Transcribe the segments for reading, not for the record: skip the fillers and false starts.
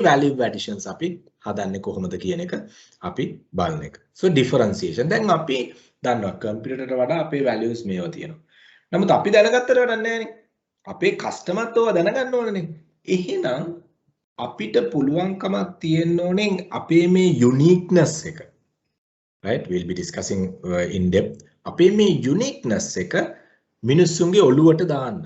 value additions අපි හදන්නේ කොහොමද කියන එක අපි බලන එක. So differentiation. දැන් අපි දන්නවා computer එකට වඩා අපේ values මේවා තියෙනවා. නමුත් අපි දැනගත්තට වැඩක් නැහැ නේ. අපේ කස්ටමර්ත් ඕවා දැනගන්න ඕනනේ. එහෙනම් අපිට පුළුවන්කමක් තියෙන්න ඕනේ අපේ මේ uniqueness එක. Right? We'll be discussing in depth. අපේ මේ uniqueness එක මිනිස්සුන්ගේ ඔළුවට දාන්න.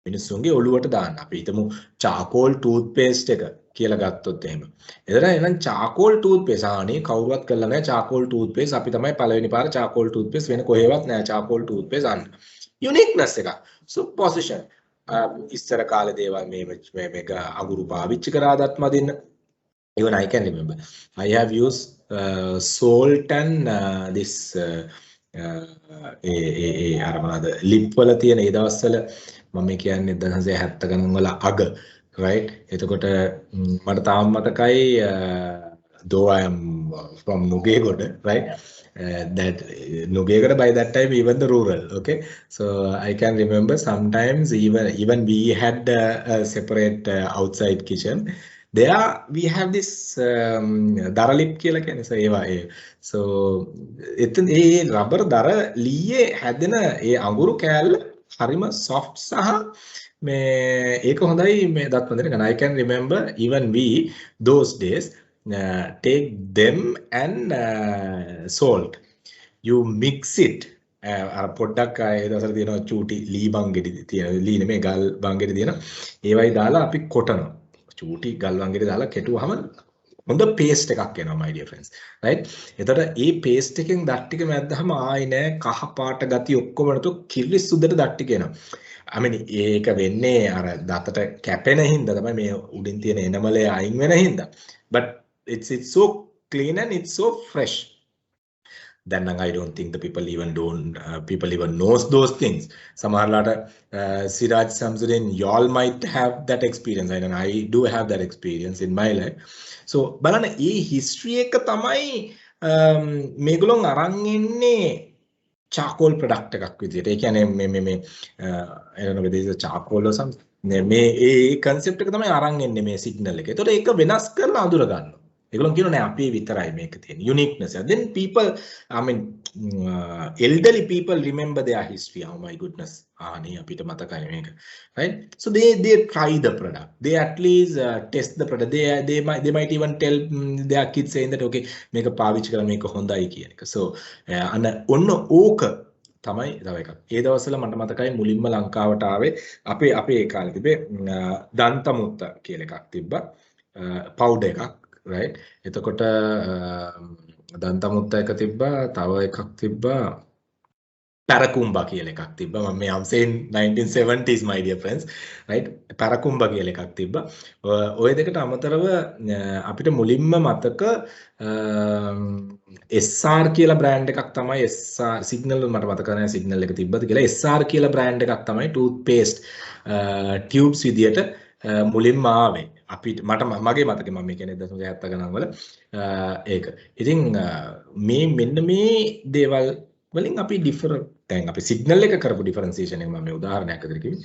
මිනිස්සුන්ගේ ඔළුවට දාන්න. අපි හිතමු charcoal toothpaste එක කියලා ගත්තොත් එහෙම. එතන එහෙනම් charcoal toothpaste ආනේ කවුරුවත් කරලා නැහැ charcoal toothpaste. අපි තමයි පළවෙනි පාර charcoal toothpaste වෙන කොහෙවත් නැහැ charcoal toothpaste අන්න. Uniqueness එක. So position. ඉස්සර කාලේ දේවල් මේක අඟුරු පාවිච්චි කරාදත් මදින්න. Even I can remember. I have used salt and this අර මොනවාද lip වල තියෙන ඒ දවස්වල මම කියන්නේ 1970 ගණන් වල අග right එතකොට මට තාම මතකයි though I am from Nugegode right that Nugegode by that time even the rural okay so I can remember sometimes even we had a separate outside kitchen there we have this daralip කියලා කියන්නේ so ඒවා so එතන ඒ rubber දර ලීයේ හැදෙන ඒ අඟුරු කෑල්ල හරිම soft සහ මේ ඒක හොඳයි මේ දත්ම දෙන්න I can remember even we those days take them and salt you mix it අර පොඩ්ඩක් ඒ දවස්වල තියෙන චූටි ලී බංගෙඩි තියෙන ලී නෙමෙයි ගල් බංගෙඩි තියෙන ඒවයි දාලා අපි කොටනවා චූටි ගල් වංගෙඩි දාලා කෙටුවාම හොඳ paste එකක් එනවා my dear friends right එතකොට ඒ paste එකෙන් දත් ටික මැද්දාම ආයි නෑ කහ පාට ගතිය ඔක්කොම නතු කිරිස් සුද්දට දත් ටික එනවා I mean ඒක වෙන්නේ අර දතට කැපෙන හින්දා තමයි මේ උඩින් තියෙන එනමලේ අයින් වෙන හින්දා but it's so clean and it's so fresh then I don't think the people even knows those things සමහරලාට Siraj Samsudin y'all might have that experience and I do have that experience in my life so බලන්න මේ history එක තමයි මේගොල්ලෝ අරන් ඉන්නේ charcoal product එකක් විදියට ඒ කියන්නේ මේ I don't know whether it's a charcoal or something මේ ඒ concept එක තමයි අරන් එන්නේ මේ signal එක. ඒතකොට ඒක වෙනස් කරලා අඳුර ගන්නවා. ඒගොල්ලෝ කියනවා නෑ අපේ විතරයි මේක තියෙන uniqueness. Then people I mean elderly people remember their history. Oh my goodness. nee අපිට මතකයි මේක. Right? So they try the product. They at least test the product. They might even tell their kids saying that okay මේක පාවිච්චි කරලා මේක හොඳයි කියන එක. So අන්න ඔන්න ඕක තමයි තව එකක්. ඒ දවස්වල මට මතකයි මුලින්ම ලංකාවට ආවේ අපේ ඒ කාලේ තිබේ දන්තමුත්ත කියලා එකක් තිබ්බා. පවුඩර් එකක් right එතකොට දන්තමුත්ත එක තිබ්බා තව එකක් තිබ්බා පැරකුම්බා කියලා එකක් තිබ්බා මම I'm saying 1970s my dear friends right Parakumba කියලා එකක් තිබ්බා ඔය දෙකට අමතරව අපිට මුලින්ම මතක SR කියලා බ්‍රෑන්ඩ් එකක් තමයි SR signal මට මතක නැහැ signal එක තිබ්බද කියලා SR කියලා බ්‍රෑන්ඩ් එකක් තමයි toothpaste tubes විදියට මුලින්ම ආවේ අපිට මගේ මතකේ මම කියන්නේ 1970 ගණන් වල ඒක. ඉතින් මේ මෙන්න මේ දේවල් වලින් අපි ඩිෆරන්ට් දැන් අපි සිග්නල් එක කරපු ඩිෆරන්සියේෂන් එක මම මේ උදාහරණයක් අතර කිව්වේ.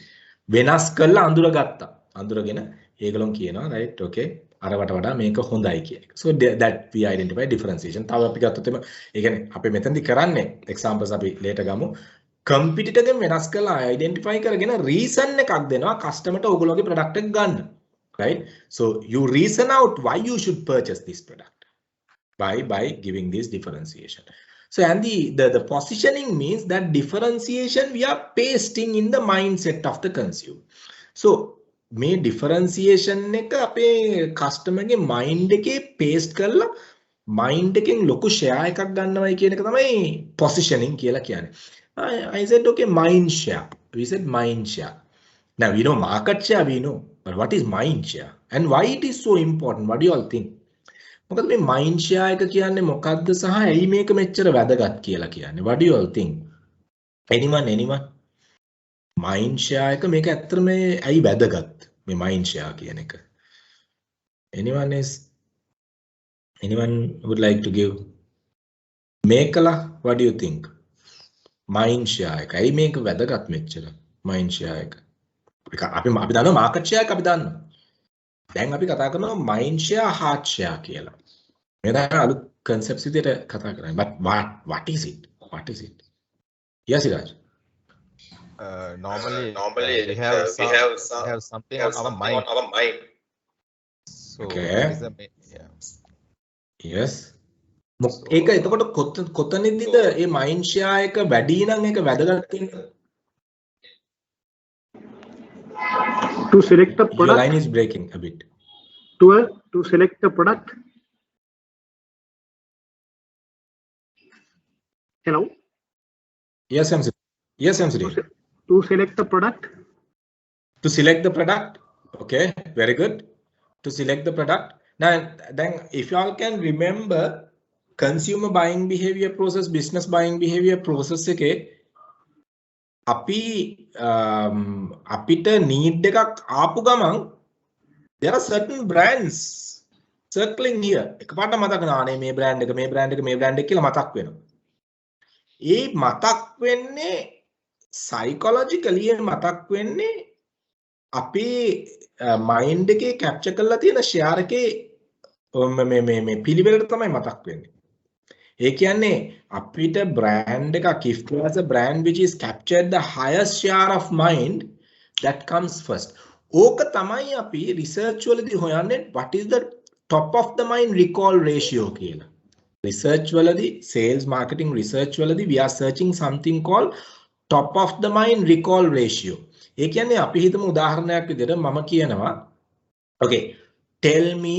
වෙනස් කරලා අඳුරගත්තා. අඳුරගෙන ඒගොල්ලෝ කියනවා right okay අරවට වඩා මේක හොඳයි කියන එක. So that we identify differentiation. තව අපි ගත්තොත් එම ඒ කියන්නේ අපි මෙතනදී කරන්නේ examples අපි later ගමු. competitor එකෙන් වෙනස් කරලා identify කරගෙන reason එකක් දෙනවා customer ට ඔයගොල්ලෝගේ product එක ගන්න. Right? So you reason out why you should purchase this product by giving this differentiation. So and the positioning means that differentiation we are pasting in the mindset of the consumer. So මේ differentiation එක අපේ customer ගේ mind එකේ paste කරලා mind එකෙන් ලොකු share එකක් ගන්නවයි කියන එක තමයි positioning කියලා කියන්නේ. I said okay mind share. We said mind share. Now we know market share we know. But what is mind share and why it is so important? What do you all think? මොකද මේ mind share එක කියන්නේ මොකක්ද සහ ඇයි මේක මෙච්චර වැදගත් කියලා කියන්නේ? What do you all think? Anyone? Mind share එක මේක ඇත්තටම ඇයි වැදගත්? මේ mind share කියන එක. Anyone would like to give? මේකලා what do you think? Mind share එක. ඇයි මේක වැදගත් මෙච්චර? Mind share එක. අපි දන්නවා market share එක අපි දන්නවා. දැන් අපි කතා කරනවා mind share heart share කියලා. මේ තමයි අලුත් concepts විදිහට කතා කරන්නේ. But what is it? What is it? Yes, Siraj. Normally, Normally we have something on our mind. So Okay. that is the main, yeah. Yes. ඒක එතකොට කොතනදීද මේ mind share එක වැඩි නම් ඒක වැදගත් වෙන්නේ? To select the Your product. line is breaking a bit. To select the product. Hello. Yes, MC. Yes, MC. To select the product. To select the product. Okay, very good. To select the product. Now, then if you all can remember consumer buying behavior process, business buying behavior process එකේ අපි අපිට need එකක් ආපු ගමන් there are certain brands circling here. එකපාරට මතක නානේ මේ brand එක කියලා මතක් වෙනවා. ඒ මතක් වෙන්නේ psychologically මතක් වෙන්නේ අපේ mind එකේ capture කරලා තියෙන share එකේ මේ පිළිවෙලට තමයි මතක් වෙන්නේ. ඒ කියන්නේ අපිට brand එකක් if there's a brand which is captured the highest share of mind that comes first. ඕක තමයි අපි research වලදී හොයන්නේ what is the top of the mind recall ratio කියලා. Research වලදී sales marketing research වලදී we are searching something called top of the mind recall ratio. ඒ කියන්නේ අපි හිතමු උදාහරණයක් විදිහට මම කියනවා okay tell me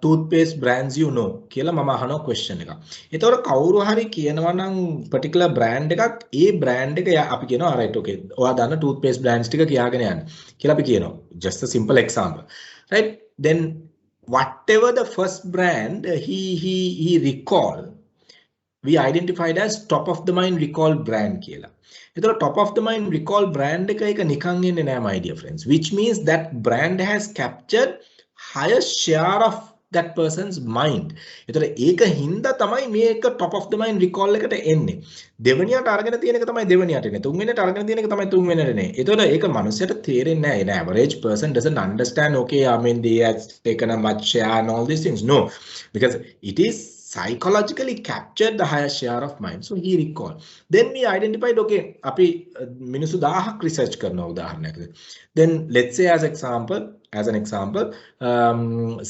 toothpaste brands you know කියලා මම අහන question එකක්. ඒතකොට කවුරු හරි කියනවා නම් particular brand එකක් ඒ brand එක අපි කියනවා right okay ඔයා දන්න toothpaste brands ටික කියාගෙන යන්න කියලා අපි කියනවා. Just a simple example. Right? Then whatever the first brand he recall we identified as top of the mind recall brand කියලා. ඒතකොට top of the mind recall brand එක නිකන් එන්නේ නෑ my dear friends, which means that brand has captured highest share of that person's mind. ඒතකොට ඒක හින්දා තමයි මේක top of the mind recall එකට එන්නේ. දෙවෙනියට අරගෙන තියෙන එක තමයි දෙවෙනියට එන්නේ. තුන්වෙනියට අරගෙන තියෙන එක තමයි තුන්වෙනියට එන්නේ. ඒතකොට ඒක මනුස්සයට තේරෙන්නේ නෑ. An average person doesn't understand okay I mean they have taken a much share and all these things. No, because it is psychologically captured the higher share of mind. So he recalled. Then we identified okay අපි මිනිස්සු 1000ක් research කරනවා උදාහරණයකට. Then let's say as an example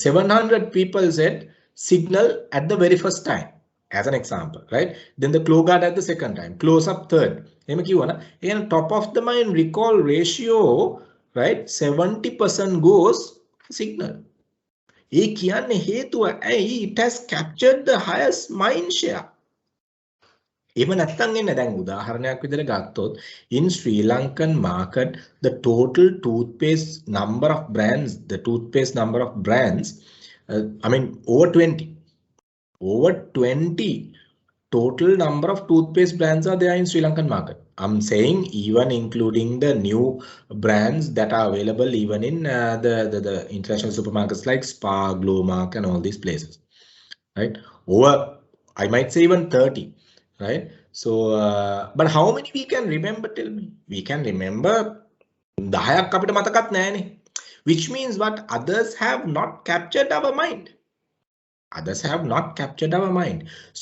700 people said signal at the very first time as an example, right? Then the claw guard at the second time, close up third. එහෙම කිව්වනම් එහෙනම් top of the mind recall ratio, right? 70% goes signal. ඒ කියන්නේ හේතුව ඇයි it has captured the highest mind share. එහෙම නැත්නම් එන්නේ දැන් උදාහරණයක් විදිහට ගත්තොත් in Sri Lankan market the total toothpaste number of brands I mean over 20 total number of toothpaste brands are there in Sri Lankan market. I'm saying even including the new brands that are available even in the international supermarkets like Spar, Glowmark and all these places, right? Over I might say even 30, right? So but how many we can remember, tell me? We can remember 10ක් අපිට මතකත් නැහැනේ, which means what others have not captured our mind.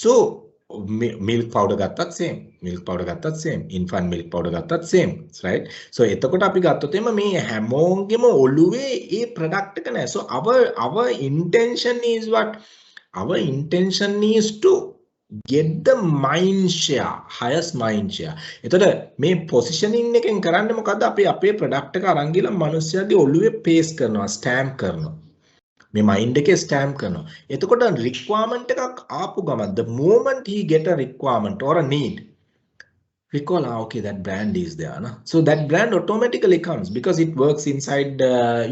So milk powder ගත්තත් same, infant milk powder ගත්තත් same, right? So එතකොට අපි ගත්තොත් එම මේ හැමෝගෙම ඔළුවේ ඒ product එක නැහැ. So our intention is what? Our intention is to get the mind share, highest mind share. එතකොට මේ positioning එකෙන් කරන්නේ මොකද්ද? අපි අපේ product එක අරන් ගිහලා මිනිස්සුන්ගේ ඔළුවේ paste කරනවා, stamp කරනවා. මේ mind එකේ stamp කරනවා. එතකොට requirement එකක් ආපු ගමන් the moment he get a requirement or a need, recall okay that brand is there, na? So that brand automatically comes because it works inside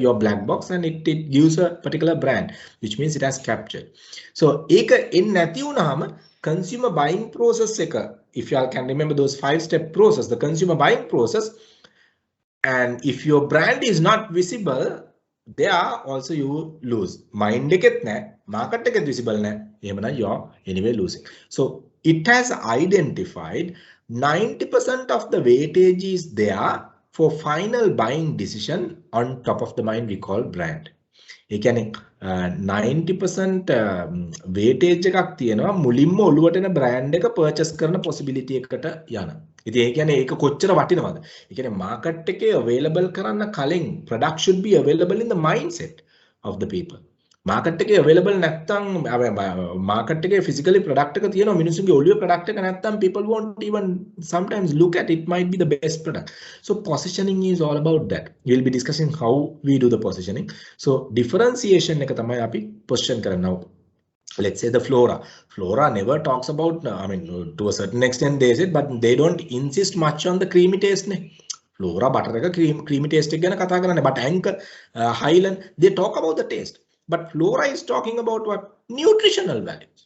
your black box and it gives a particular brand, which means it has captured. So ඒක එන්නේ නැති වුනහම consumer buying process එක, if you all can remember those 5-step process, the consumer buying process, and if your brand is not visible there also you lose. Mind එකෙත් නැහැ, market එකෙත් visible නැහැ, එහෙමනම් you are anyway losing. So it has identified 90% of the weightage is there for final buying decision on top of the mind we call brand. ඒ කියන්නේ 90% weightage එකක් තියෙනවා මුලින්ම ඔලුවට එන brand එක purchase කරන possibility එකට යන. ඉතින් ඒ කියන්නේ ඒක කොච්චර වටිනවද? ඒ කියන්නේ market එකේ available කරන්න කලින් product should be available in the mindset of the people. Market එකේ available නැත්නම් market එකේ physically product එක තියෙනවා මිනිස්සුන්ගේ ඔළුවේ product එක නැත්නම් people won't even sometimes look at it might be the best product. So positioning is all about that. We'll be discussing how we do the positioning. So differentiation එක තමයි අපි position කරනවා. Let's say the Flora. Flora never talks about, I mean, to a certain extent they say, but they don't insist much on the creamy taste. Flora butter එක creamy taste එක ගැන කතා කරන්නේ. But Anchor, Highland, they talk about the taste. But Flora is talking about what? Nutritional values.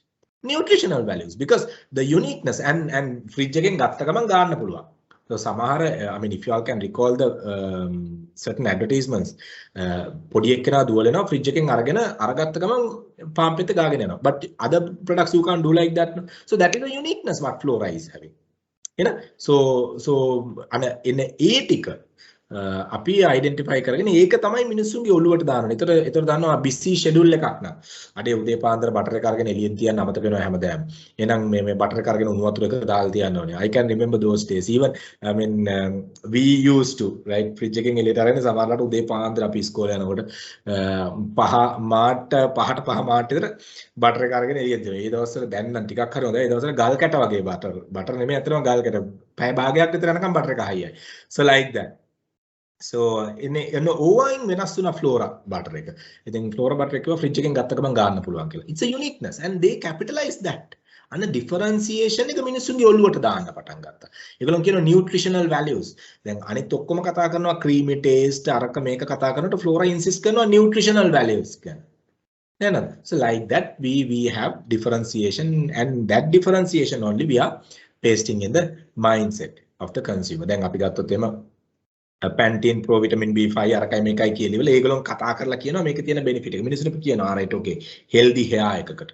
Nutritional values, because the uniqueness and fridge එකෙන් ගත්ත ගමන් ගන්න පුළුවන්. So සමහර, I mean, if you all can recall the certain advertisements, පොඩි එක්කෙනා දුවලනවා fridge එකෙන් අරගත්ත ගමන් palm පෙත්ත ගාගෙන යනවා. But other products you can't do like that. No? So that is the uniqueness what Flora is having. You know, so in a ටික අපි identify කරගෙන ඒක තමයි මිනිස්සුන්ගේ ඔළුවට දානවා. ඒතර දන්නවා busy schedule එකක් නා. අඩේ උදේ පාන්දර බටර් එක අරගෙන එළියෙන් තියන්න අමතක වෙනවා හැමදාම. එහෙනම් මේ බටර් එක අරගෙන උණු වතුර එක දාලා තියන්න ඕනේ. I can remember those days. Even I mean we used to, right, fridge එකෙන් එළියට අරගෙන සමහරවිට උදේ පාන්දර අපි ඉස්කෝලේ යනකොට 5 මාට විතර බටර් එක අරගෙන එළියෙන් තියනවා. ඒ දවස්වල දැන් නම් ටිකක් හරි හොඳයි. ඒ දවස්වල ගල් කැට වගේ බටර් නෙමෙයි අතනම ගල් කැට. පැය භාගයක් විතර යනකම් බටර් එක හයියයි. So like that. So in ඕවායින් වෙනස් වුණා Flora butter එක. ඉතින් Flora butter එක fridge එකෙන් ගත්ත ගමන් ගන්න පුළුවන් කියලා. It's a uniqueness and they capitalize that. අන්න differentiation එක මිනිස්සුන්ගේ ඔළුවට දාන්න පටන් ගත්තා. ඒගොල්ලෝ කියනවා nutritional values. දැන් අනිත් ඔක්කොම කතා කරනවා creamy taste අරක මේක කතා කරනකොට Flora insist කරනවා nutritional values ගැන. නේද? So like that we have differentiation and that differentiation only we are pasting in the mindset of the consumer. දැන් අපි ගත්තොත් එම Pantene Pro Vitamin B5 අරකයි මේකයි කියලා ඒගොල්ලෝ කතා කරලා කියනවා මේකේ තියෙන benefit එක. මිනිස්සුන්ට කියනවා right okay healthy hair එකකට.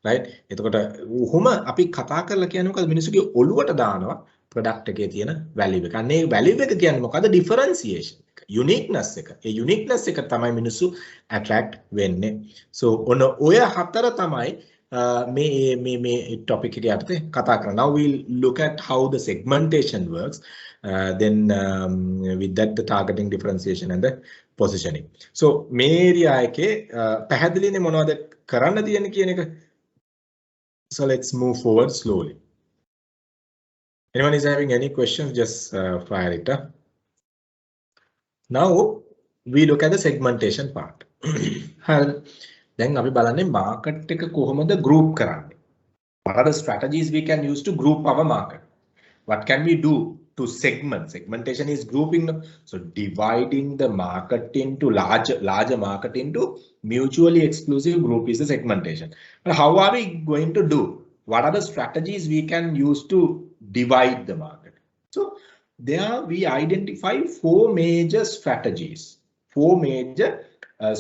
right? එතකොට උහුම අපි කතා කරලා කියන්නේ මොකද මිනිස්සුගේ ඔළුවට දානවා product එකේ තියෙන value එක. අන්නේ value එක කියන්නේ මොකද? Differentiation එක. Uniqueness එක. ඒ uniqueness එක තමයි මිනිස්සු attract වෙන්නේ. So ඔය හතර තමයි මේ topic එක යටතේ කතා කරනවා. Now we'll look at how the segmentation works. Then with that the targeting, differentiation and the positioning. So මේ area එකේ පැහැදිලිනේ මොනවද කරන්න තියෙන්නේ කියන එක. So let's move forward slowly. Anyone is having any questions, just fire it up. Now we look at the segmentation part. දැන් අපි බලන්නේ market එක කොහොමද group කරන්නේ. What are the strategies we can use to group our market? What can we do to segment? Segmentation is grouping. So dividing the market into larger market into mutually exclusive group is the segmentation. But how are we going to do? What are the strategies we can use to divide the market? So there we identify four major strategies. Four major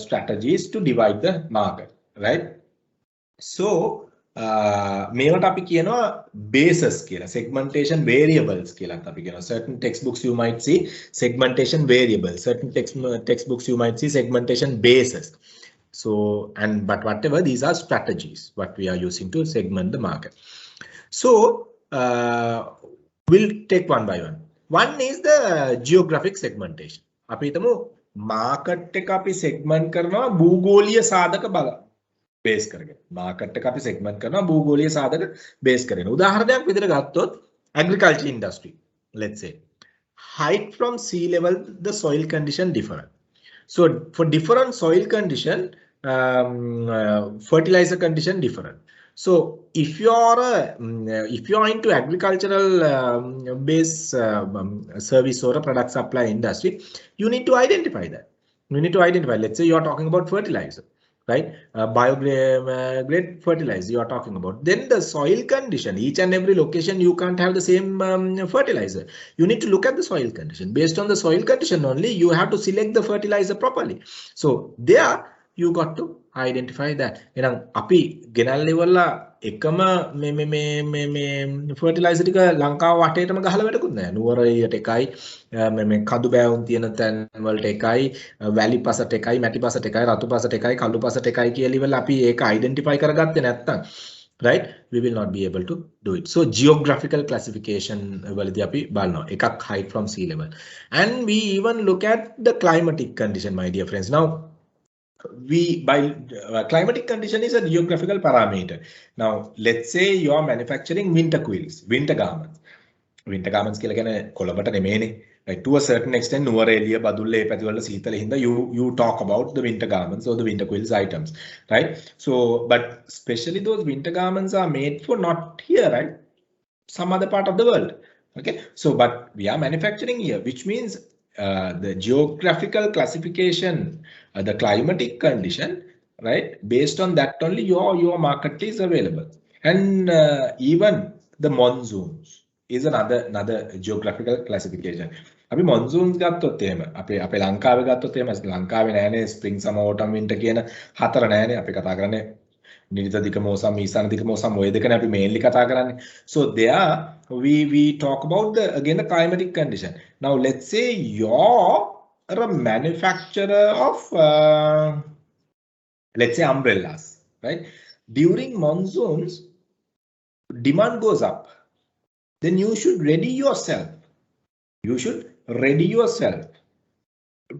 strategies to divide the market, right? So මේවට අපි කියනවා bases කියලා, segmentation variables කියලා අපි කියනවා. Certain textbooks you might see segmentation variables, certain textbooks you might see segmentation bases. So but whatever, these are strategies what we are using to segment the market. So we'll take one by one. One is the geographic segmentation. අපි හිතමු market එක අපි segment කරනවා භූගෝලීය සාධක බලලා base කරගෙන. market එක අපි segment කරනවා භූගෝලීය සාධක base කරගෙන. උදාහරණයක් විදිහට ගත්තොත් agriculture industry, let's say height from sea level, the soil condition different. So for different soil condition, fertilizer condition different. So if you are into agricultural base service or a product supply industry, you need to identify that. You need to identify. Let's say you are talking about fertilizer, right? Biograde fertilizer you are talking about. Then the soil condition, each and every location you can't have the same fertilizer. You need to look at the soil condition. Based on the soil condition only, you have to select the fertilizer properly. So there you got to identify that. එහෙනම් අපි ගෙනල්ලා ඉවරලා එකම මේ fertilizer ටික ලංකාව වටේටම ගහලා වැඩකුත් නැහැ. නුවර එළියට එකයි මේ කඳු බෑවුම් තියෙන තැන් වලට එකයි වැලි පසට එකයි මැටි පසට එකයි රතු පසට එකයි කළු පසට එකයි කියලා ඉවරලා අපි ඒක identify කරගත්තේ නැත්තම්, right, we will not be able to do it. So geographical classification වලදී අපි බලනවා එකක් height from sea level, and we even look at the climatic condition, my dear friends. Now climatic condition is a geographical parameter. Now let's say you are manufacturing winter quilts, winter garments කියලා කියන්නේ කොළඹට නෙමෙයිනේ, right? To a certain extent නුවර එළිය බදුල්ල ඒ පැතිවල සීතල හින්දා you talk about the winter garments or the winter quilts items, right? So but especially those winter garments are made for not here, right, some other part of the world, okay? So but we are manufacturing here, which means the geographical classification, the climatic condition, right, based on that only your market is available. And even the monsoons is another geographical classification. අපි monsoons ගත්තොත් එහෙම අපේ ලංකාවේ ගත්තොත් එහෙම ලංකාවේ නෑනේ spring summer autumn winter කියන හතර නෑනේ. අපි කතා කරන්නේ නිරිත දික මෝසම් ඊසාන දික මෝසම් ඔය දෙකනේ අපි mainly කතා කරන්නේ. So there we talk about the climatic condition. Now let's say you're a manufacturer of let's say umbrellas, right? During monsoons demand goes up, then you should ready yourself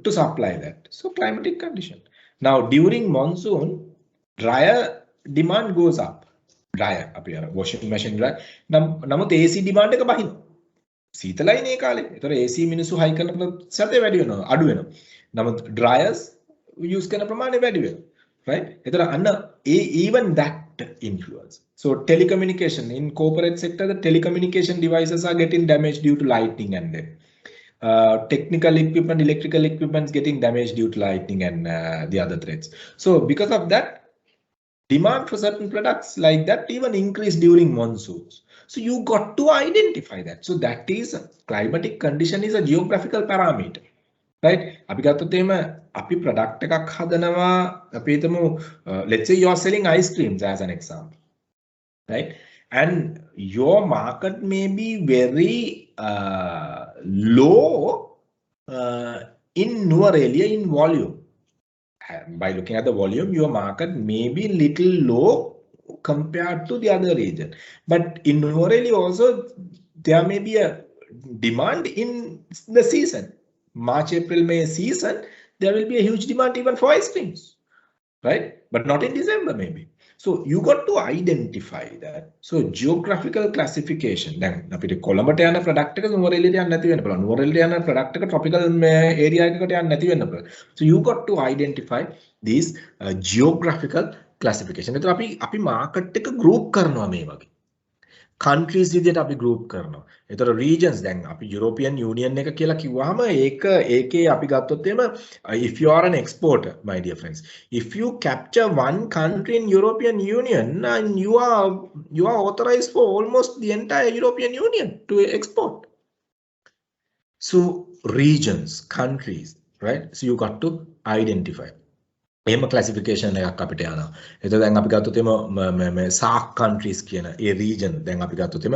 to supply that. So climatic condition. Now during monsoon dryer demand goes up, dryer අපි අර washing machine dryer නමුත් AC demand එක බහිනවා. සීතලයි නේ කාලේ. ඒතර AC මිනිස්සු high කරන සැතේ වැඩි වෙනවා, අඩු වෙනවා. නමුත් dryers use කරන ප්‍රමාණය වැඩි වෙනවා, right? ඒතර අන්න even that influence. So telecommunication, in corporate sector the telecommunication devices are getting damaged due to lightning, and technical equipment, electrical equipment is getting damaged due to lightning and the other threats. So because of that, demand for certain products like that even increase during monsoons. So you got to identify that. So that is climatic condition is a geographical parameter, right? අපි ගත්තොත් එහෙම අපි product එකක් හදනවා, අපි හිතමු let's say you are selling ice creams as an example, right? And your market may be very low in Nuwara area in volume. By looking at the volume, your market may be little low compared to the other region. But in Nuwara area also there may be a demand in the season. March, April, May season, there will be a huge demand even for ice creams, right? But not in December maybe. So you got to identify that. So geographical classification. Then අපිට කොළඹට යන product එක නුවර එළියට යන්න නැති වෙන්න පුළුවන්. නුවර එළියට යන product එක tropical area එකකට යන්න නැති වෙන්න පුළුවන්. So you got to identify these geographical classification. ඒතර අපි market එක group කරනවා මේ වගේ. countries විදිහට අපි group කරනවා. ඒතර regions දැන් අපි European Union එක කියලා කිව්වහම ඒකේ අපි ගත්තොත් එහෙම if you are an exporter, my dear friends, if you capture one country in European Union and you are authorized for almost the entire European Union to export. So regions, countries, right? So you got to identify. එහෙම classification එකක් අපිට යනවා. එතකොට දැන් අපි ගත්තොත් එම SAARC countries කියන ඒ region දැන් අපි ගත්තොත් එම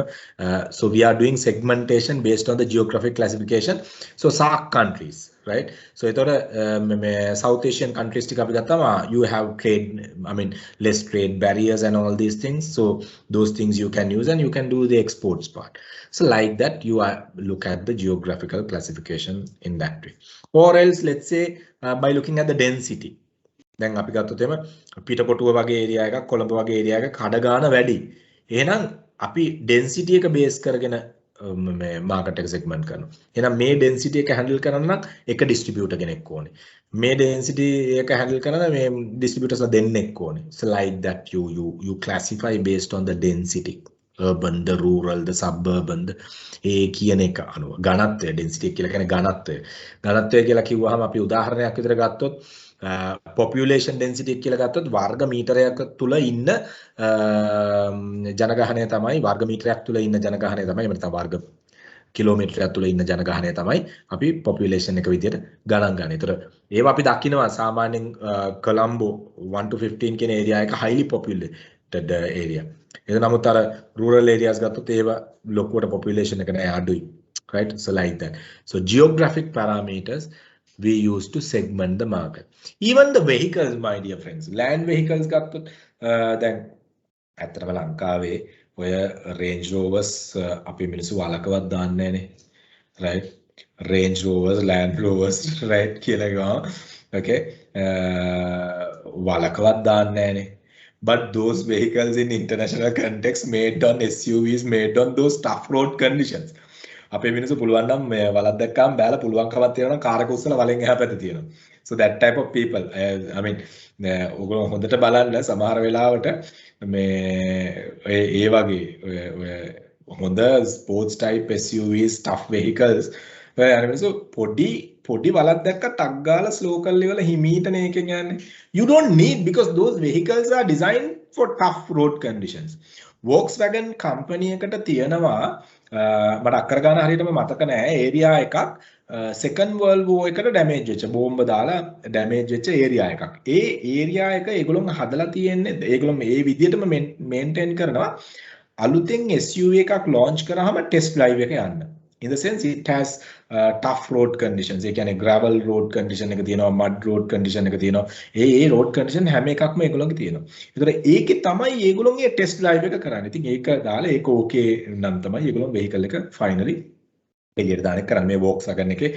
so we are doing segmentation based on the geographic classification. So SAARC countries, right? So එතකොට මේ South Asian countries ටික අපි ගත්තාම you have trade, I mean less trade barriers and all these things. So those things you can use and you can do the exports part. So like that you look at the geographical classification in that way. Or else let's say by looking at the density. දැන් අපි ගත්තොත් එම පිටකොටුව වගේ area එකක්, කොළඹ වගේ area එකක් කඩ ගන්න වැඩි. එහෙනම් අපි density එක base කරගෙන මේ market එක segment කරනවා. එහෙනම් මේ density එක handle කරන්න නම් එක distributor කෙනෙක් ඕනේ. මේ density එක handle කරන මේ distributors දෙන්නෙක් ඕනේ. So like that you classify based on the density. Urban, the rural, the suburban, ඒ කියන එක අනුව ඝනත්වය density කියලා කියන්නේ ඝනත්වය. ඝනත්වය කියලා කිව්වහම අපි උදාහරණයක් විතර ගත්තොත් population density කියලා ගත්තොත් වර්ග මීටරයක් තුල ඉන්න ජනගහනය තමයි වර්ග මීටරයක් තුල ඉන්න ජනගහනය තමයි එහෙම නැත්නම් වර්ග කිලෝමීටරයක් තුල ඉන්න ජනගහනය තමයි අපි population එක විදියට ගණන් ගන්න. ඒතර ඒවා අපි දකිනවා සාමාන්‍යයෙන් කොලම්බෝ 1 to 15 කියන area එක highly populated area. ඒක නමුත් අර rural areas ගත්තොත් ඒවා ලොකුවට population එක නෑ අඩුයි. Right? So like that. So geographic parameters we use to segment the market. Even the vehicles, my dear friends, land vehicles ගත්තොත් දැන් ඇත්තටම ලංකාවේ ඔය Range Rovers අපි මිනිස්සු වලකවත් දාන්නේ නැනේ. Right? Range Rovers, Land Rovers, right? කියලා ගාව. Okay. වලකවත් දාන්නේ නැනේ. But those vehicles in international context made on SUVs, made on those tough road conditions. අපේ මිනිස්සු පුළුවන් නම් මේ වලක් දැක්කම බෑලා පුළුවන්කමක් තියෙනවා නම් කාර් එක උස්සලා වලෙන් එහා පැත්තේ තියෙනවා. So that type of people, I mean ඔයගොල්ලෝ හොඳට බලන්න සමහර වෙලාවට මේ ඒ වගේ හොඳ sports type SUVs, tough vehicles අර මිනිස්සු පොඩි වලක් දැක්ක ටක් ගාලා slow කරලා ඉවල හිමීටනේ එකෙන් යන්නේ. You don't need, because those vehicles are designed for tough road conditions. Volkswagen company එකට තියෙනවා මට අක්කර ගන්න හරියටම මතක නෑ ඒරියා එකක් second world war එකට damage වෙච්ච බෝම්බ දාලා damage වෙච්ච ඒරියා එකක්. ඒ ඒරියා එක ඒගොල්ලෝ හදලා තියෙන්නේ ඒගොල්ලෝ මේ විදිහටම maintain කරනවා අලුතෙන් SUV එකක් launch කරාම test drive එක යන්න. In the sense it has tough road conditions. ඒ කියන්නේ gravel road condition එක තියෙනවා, mud road condition එක තියෙනවා. ඒ road condition හැම එකක්ම ඒගොල්ලෝගේ තියෙනවා. ඒතර ඒකේ තමයි ඒගොල්ලෝගේ test drive එක කරන්නේ. ඉතින් ඒක දාලා ඒක okay නම් තමයි ඒගොල්ලෝ vehicle එක finally එළියට දාන එක කරන්නේ මේ Volkswagen එකේ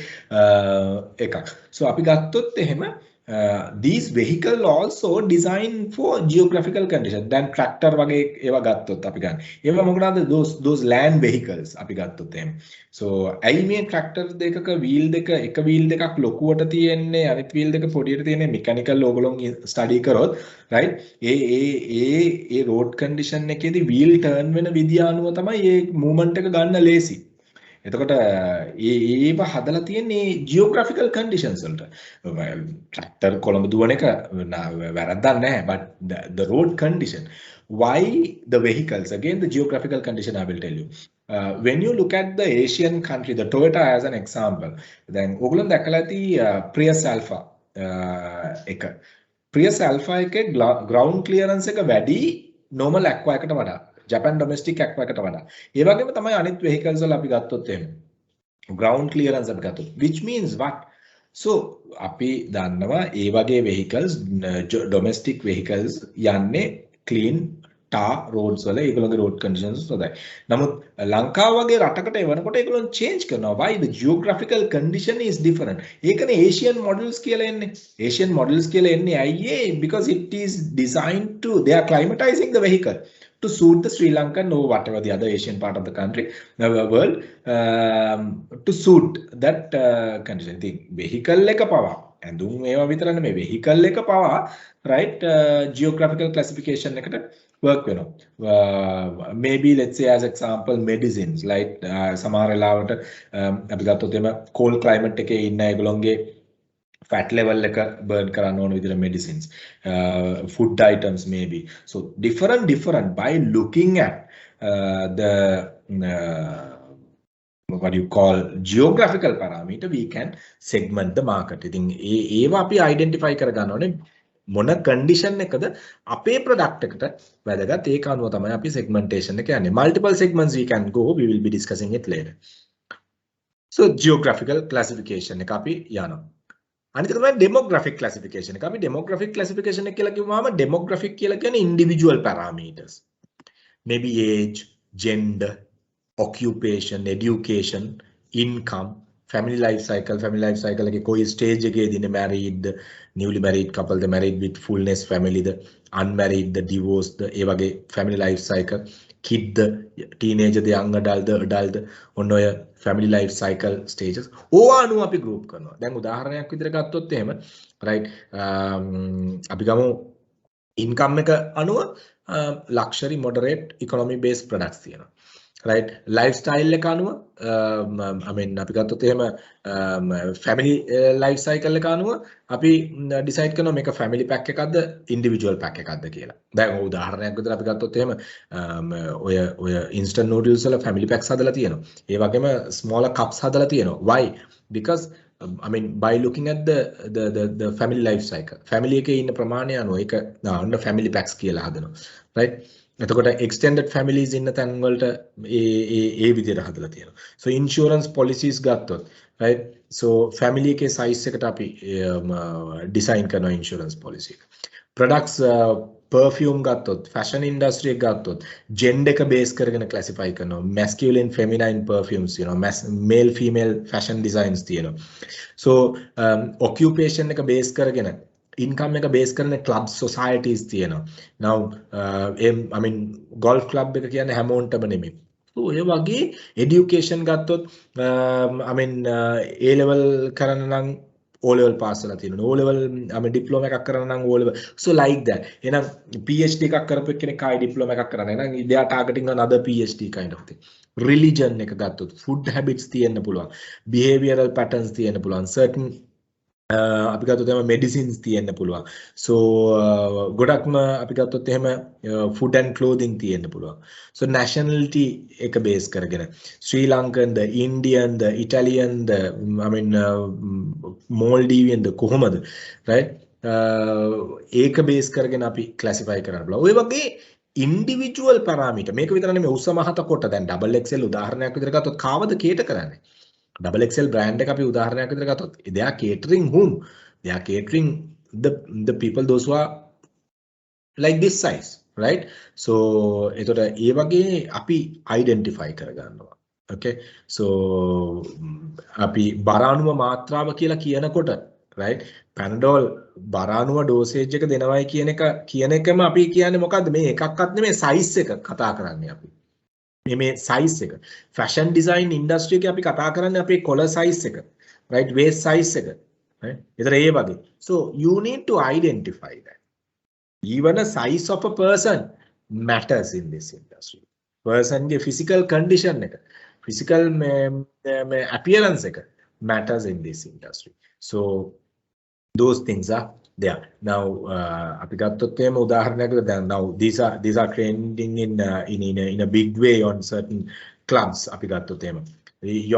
එකක්. So අපි ගත්තොත් එහෙම these vehicle also designed for geographical conditions. Then tractor වගේ ඒවා ගත්තොත් අපි ගන්න. ඒවා මොකටද those land vehicles අපි ගත්තොත් එහෙම. So ඇයි මේ tractor දෙකක wheel දෙක එක wheel දෙකක් ලොකුවට තියෙන්නේ අනිත් wheel දෙක පොඩියට තියෙන්නේ mechanical ඕගොල්ලෝ study කරොත් right ඒ road condition එකේදී wheel turn වෙන විදිය අනුව තමයි මේ movement එක ගන්න ලේසි. එතකොට ඒව හදලා තියෙන්නේ geographical conditions වලට. tractor කොළඹ දුවන එක වැරද්දක් නැහැ, but the road condition, why the vehicles, again the geographical condition I will tell you. When you look at the Asian country, the Toyota as an example, then ඔයගොල්ලෝ දැකලා ඇති Prius Alpha එක. Prius Alpha එකේ ground clearance එක වැඩි normal Aqua එකට වඩා. Japan domestic Aqua එකට වඩා. ඒ වගේම තමයි අනිත් vehicles වල අපි ගත්තොත් එහෙම. ground clearance අපි ගත්තොත්. Which means what? So අපි දන්නවා ඒ වගේ vehicles domestic vehicles යන්නේ clean tar roads වල ඒගොල්ලෝගේ road conditions හොඳයි. නමුත් ලංකාව වගේ රටකට එවනකොට ඒගොල්ලෝ change කරනවා. Why? The geographical condition is different. ඒකනේ Asian models කියලා එන්නේ. Asian models කියලා එන්නේ අයියේ because it is designed to, they are climatizing the vehicle to suit the Sri Lankan or whatever the other Asian part of the country, the world, to suit that condition. The vehicle එක පවා ඇඳුම් ඒවා විතර නෙමෙයි vehicle එක පවා right geographical classification එකට work වෙනවා. Maybe let's say as example medicines, like සමහර වෙලාවට අපි ගත්තොත් එම cold climate එකේ ඉන්න ඒගොල්ලෝගේ fat level එක burn කරන්න ඕන විදිහට medicines, food items maybe. So different by looking at the what you call geographical parameter, we can segment the market. ඉතින් ඒව අපි identify කර ගන්න ඕනේ මොන condition එකද අපේ product එකට වැදගත්. ඒක අනුව තමයි අපි segmentation එක යන්නේ. Multiple segments we can go, we will be discussing it later. So geographical classification එක අපි යනවා. අනිත් එක තමයි demographic classification එක. අපි demographic classification එක කියලා කිව්වම demographic කියලා කියන්නේ individual parameters. Maybe age, gender, occupation, education, income, family life cycle එකේ කොයි stage එකේදී ඉන්නේ, married, newly married couple, the married with fullness family, the unmarried, the divorced, ඒ වගේ family life cycle, kid, the teenager, the young adult, the adult, ඔන්න ඔය family life cycle stages. ඕවා අනුව අපි group කරනවා. දැන් උදාහරණයක් විදිහට ගත්තොත් එහෙම right අපි ගමු income එක අනුව luxury, moderate, economy based products තියෙනවා. right lifestyle එක අනුව I mean අපි ගත්තොත් එහෙම family life cycle එක අනුව අපි decide කරනවා මේක family pack එකක්ද individual pack එකක්ද කියලා. දැන් උදාහරණයක් විදිහට අපි ගත්තොත් එහෙම ඔය instant noodles වල family packs හදලා තියෙනවා. ඒ වගේම smaller cups හදලා තියෙනවා. Why? Because I mean by looking at the family life cycle. Family එකේ ඉන්න ප්‍රමාණය අනුව ඒක දාන්න family packs කියලා හදනවා. Right? එතකොට extended families ඉන්න තැන් වලට ඒ විදිහට හදලා තියෙනවා. So insurance policies ගත්තොත් right so family එකේ size එකට අපි design කරනවා insurance policy එක. Products perfume ගත්තොත් fashion industry එක ගත්තොත් gender එක base කරගෙන classify කරනවා. Masculine feminine perfumes තියෙනවා. Male female fashion designs තියෙනවා. So occupation එක base කරගෙන income එක base කරන clubs societies තියෙනවා. Now I mean golf club එක කියන්නේ හැමෝන්ටම නෙමෙයි. So ඔය වගේ education ගත්තොත් I mean A level කරන්න නම් O level pass කරලා තියෙනවා. O level I mean diploma එකක් කරන්න නම් O level. So like that. එහෙනම් PhD එකක් කරපු කෙනෙක් ආයි diploma එකක් කරන්න. එහෙනම් they are targeting another PhD kind of thing. Religion එක ගත්තොත් food habits තියෙන්න පුළුවන්. Behavioral patterns තියෙන්න පුළුවන්. Certain අපි ගත්තොත් එහෙම medicines තියෙන්න පුළුවන්. So ගොඩක්ම අපි ගත්තොත් එහෙම food and clothing තියෙන්න පුළුවන්. So nationality එක base කරගෙන Sri Lankan the Indian the Italian the I mean Maldivian the කොහොමද right ඒක base කරගෙන අපි classify කරන්න බලමු. ඔය වගේ individual parameter මේක විතර නෙමෙයි උස මහත කොට දැන් double XL උදාහරණයක් විදිහට ගත්තොත් කාවද cater කරන්නේ? Double XL brand එක අපි උදාහරණයක් විදිහට ගත්තොත් they are catering whom? They are catering the people those who are like this size, right? So එතකොට ඒ වගේ අපි identify කරගන්නවා. Okay? So අපි බරාණුව මාත්‍රාව කියලා කියනකොට right? Panadol බරාණුව dosage එක දෙනවයි කියන එකම අපි කියන්නේ මොකද්ද? මේ එකක්වත් නෙමෙයි size එක කතා කරන්නේ අපි. මේ size එක fashion design industry එකේ අපි කතා කරන්නේ අපේ collar size එක right waist size එක right ඒතර ඒ වගේ so you need to identify that even a size of a person matters in this industry person ge physical condition එක physical appearance එක matters in this industry so those things are there now අපි ගත්තොත් එහෙම උදාහරණයක් දැන් now these are trending in a big way on certain clubs අපි ගත්තොත් එහෙම you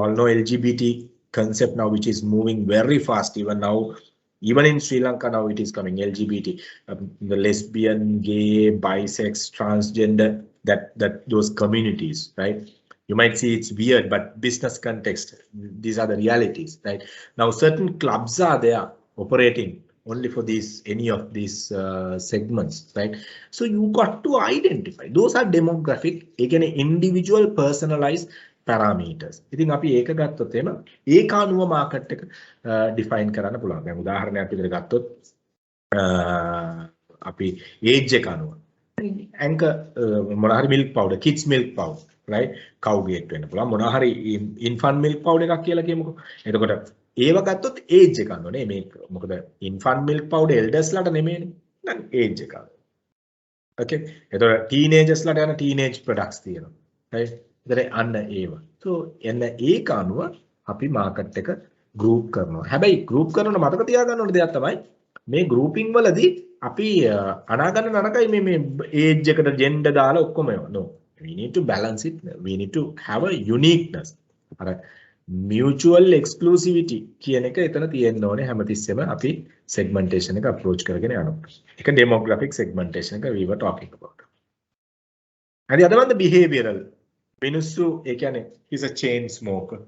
all know LGBT concept now which is moving very fast even in Sri Lanka now it is coming LGBT the lesbian gay bisex transgender that those communities right you might see it's weird but business context these are the realities right now certain clubs are there operating only for any of these segments right so you got to identify those are demographic again individual personalized parameters ඉතින් අපි ඒක ගත්තොත් එම ඒක අනුව market එක define කරන්න පුළුවන් දැන් උදාහරණයක් විදිහට ගත්තොත් අපි age එක අනුව anchor මොනවා හරි milk powder kids milk powder right Cowgate වෙන්න පුළුවන් මොනවා හරි infant milk powder එකක් කියලා කියමුකෝ එතකොට ඒව ගත්තොත් age එක අනුව නේ මේ මොකද infant milk powder elders ලාට නෙමෙයිනේ දැන් age එක okay එතකොට teenagers ලාට යන teenage products තියෙනවා right එතකොට අන්න ඒව so එන්න ඒක අනුව අපි market එක group කරනවා හැබැයි group කරනකොට මතක තියාගන්න ඕන දෙයක් තමයි මේ grouping වලදී අපි අනාගන්න නරකයි මේ age එකට gender දාලා ඔක්කොම no we need to balance it we need to have a uniqueness අර mutual exclusivity කියන එක එතන තියෙන්න ඕනේ හැමතිස්සෙම අපි segmentation එක approach කරගෙන යනවා. ඒක demographic segmentation එක we were talking about. හරි අදවන්ද behavioral මිනිස්සු ඒ කියන්නේ is a chain smoker,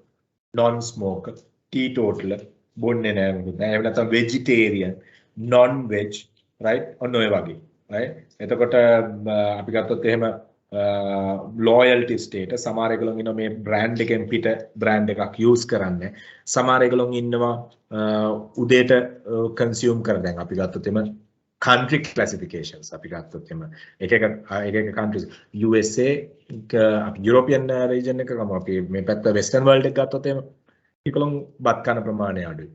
non smoker, teetotaler, බොන්නේ නැහැ මොකද? එහෙම නැත්නම් vegetarian, non veg, right? ඔන්න ඔය වගේ. right? එතකොට අපි ගත්තොත් එහෙම loyalty status සමහර ඒගොල්ලෝ ඉන්නවා මේ brand එකෙන් පිට brand එකක් use කරන්නේ සමහර ඒගොල්ලෝ ඉන්නවා උදේට consume කර දැන් අපි ගත්තොත් එම country classifications අපි ගත්තොත් එම එක countries USA අපි European region එක ගමු අපි මේ පැත්ත western world එක ගත්තොත් එම ඒගොල්ලෝ බත් කන ප්‍රමාණය අඩුයි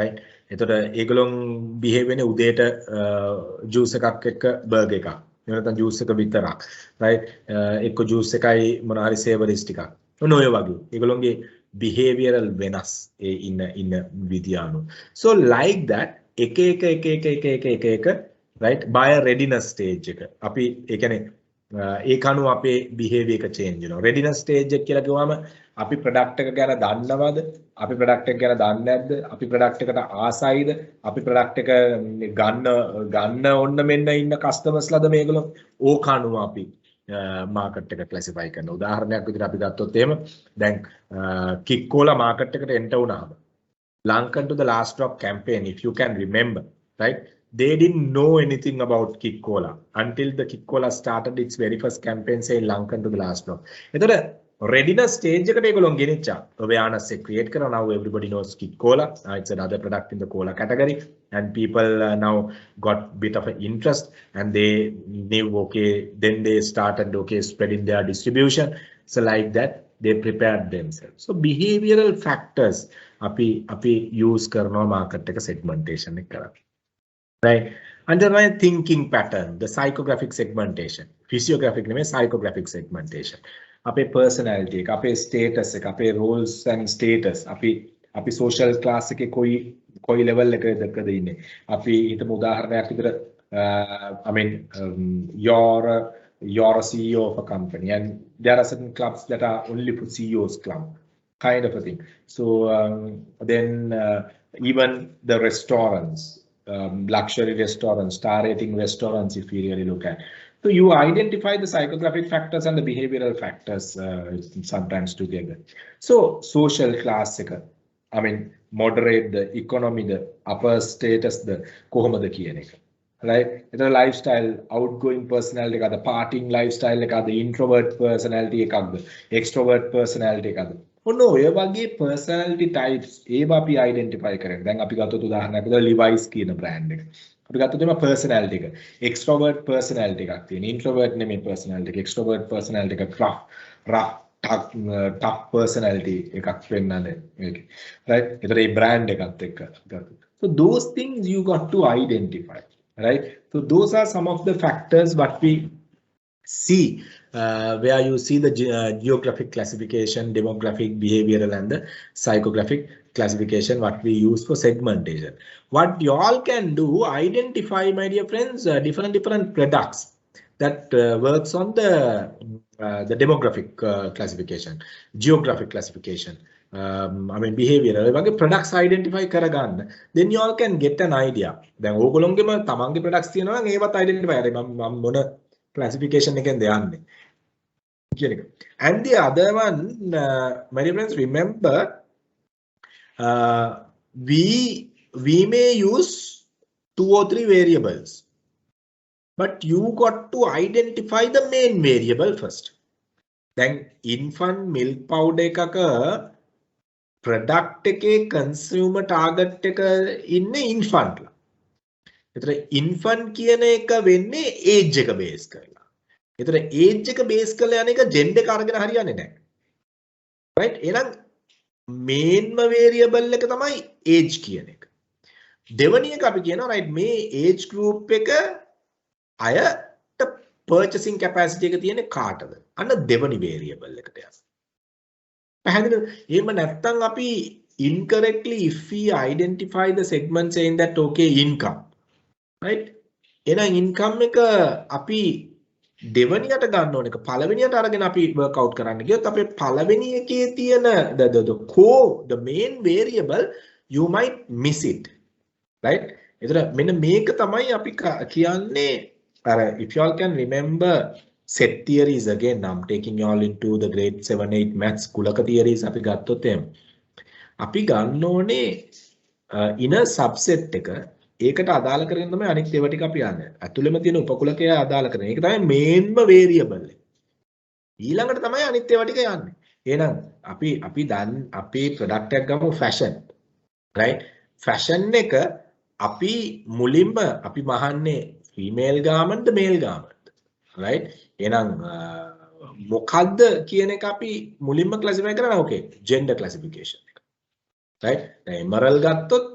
right එතකොට ඒගොල්ලෝ behave වෙන්නේ උදේට juice එකක් එක්ක burger එකක් එහෙම නැත්නම් ජූස් එක විතරක් right එක්ක ජූස් එකයි මොන හරි සේවරිස් ටිකක් ඔන්න ඔය වගේ ඒගොල්ලෝගේ behavioral වෙනස් ඒ ඉන්න විදිය අනුව so like that එක right buyer readiness stage එක අපි ඒ කියන්නේ ඒක අනුව අපේ behavior එක change වෙනවා readiness stage එක කියලා කිව්වම අපි product එක ගැන දන්නවද අපි product එක ගැන දන්නේ නැද්ද අපි product එකට ආසයිද අපි product එක ගන්න ඕන්න මෙන්න ඉන්න customers ලද මේගොල්ලෝ ඕක අනුව අපි market එක classify කරන උදාහරණයක් විදිහට අපි ගත්තොත් එහෙම දැන් Kikkola market එකට enter වුණාම Lankan to the last drop campaign if you can remember right they didn't know anything about Kikkola until the Kikkola started its very first campaign saying Lankan to the last drop එතකොට readiness stage එකට ඒගොල්ලෝ ගෙනිච්චා awareness එක create කරනවා now everybody knows Kikkola it's another product in the cola category and people now got bit of an interest and they knew okay then they started okay spreading their distribution so like that they prepared themselves so behavioral factors api use කරනවා market එක segmentation එක කරලා right underline thinking pattern the psychographic segmentation physiographic නෙමෙයි psychographic segmentation අපේ personality එක අපේ status එක අපේ roles and status අපි social class එකේ කොයි level එකකද ඉන්නේ අපි හිතමු උදාහරණයක් විදිහට I mean you're a CEO of a company and there are certain clubs that are only for CEOs club kind of a thing so then even the restaurants luxury restaurants star rating restaurants if you really look at so you identify the psychographic factors and the behavioral factors sometimes together. So social class I mean moderate the economy the upper status the කොහොමද කියන එක. Right? It's a lifestyle outgoing personality එකද partying lifestyle එකද introvert personality එකක්ද extrovert personality එකක්ද. ඔන්න ඔය වගේ personality types ඒවා අපි identify කරගෙන. දැන් අපි ගත්තොත් උදාහරණයක් විදිහට Levi's කියන brand එක. අපි ගත්තොත් එම personality එක extrovert personality එකක් තියෙන introvert නෙමෙයි personality එක extrovert personality එක rough tough personality එකක් වෙන්නනේ මේක right ඒතර මේ brand එකත් එක්ක ගත්තොත් so those things you got to identify right so those are some of the factors what we see where you see the geographic classification demographic behavioral and the psychographic classification what we use for segmentation what you all can do identify my dear friends different products that works on the demographic classification geographic classification I mean behavioral වගේ products identify කරගන්න then you all can get an idea දැන් ඕගොල්ලෝගෙම තමන්ගේ products තියෙනවා නම් ඒවත් identify කරලා මම මොන classification එකෙන්ද යන්නේ කියන එක and the other one my dear friends remember we may use 2 or 3 variables but you got to identify the main variable first then infant milk powder එකක product එකේ consumer target එක ඉන්නේ infant ලා. ඒතර infant කියන එක වෙන්නේ age එක base කරලා. ඒතර age එක base කරලා යන එක gender එක අරගෙන හරියන්නේ නැහැ. right එහෙනම් මේන්ම variable එක තමයි age කියන එක. දෙවැනි එක අපි කියනවා right මේ age group එක අයට purchasing capacity එක තියෙන්නේ කාටද? අන්න දෙවැනි variable එකට යනවා. පැහැදිලිද? එහෙම නැත්නම් අපි incorrectly if we identify the segment saying that okay income right එහෙනම් income එක අපි දෙවැනියට ගන්න ඕන එක පළවෙනියට අරගෙන අපි work out කරන්න ගියොත් අපේ පළවෙනි එකේ තියෙන the core the main variable you might miss it right එතන මෙන්න මේක තමයි අපි කියන්නේ අර if you all can remember set theories again I'm taking you all into the grade 7 8 maths කුලක theories අපි ගත්තොත් එහෙම අපි ගන්න ඕනේ inner subset එක ඒකට අදාළ කරගෙන තමයි අනිත් ඒවා ටික අපි යන්නේ. ඇතුළෙම තියෙන උපකුලකය අදාළ කරගෙන. ඒක තමයි මේන්ම variable එක. ඊළඟට තමයි අනිත් ඒවා ටික යන්නේ. එහෙනම් අපි දැන් අපේ product එකක් ගමු fashion. right? fashion එක අපි මුලින්ම අපි මහන්නේ female garment male garment. right? එහෙනම් මොකද්ද කියන එක අපි මුලින්ම classify කරනවා okay gender classification එක. right? දැන් emerald ගත්තොත්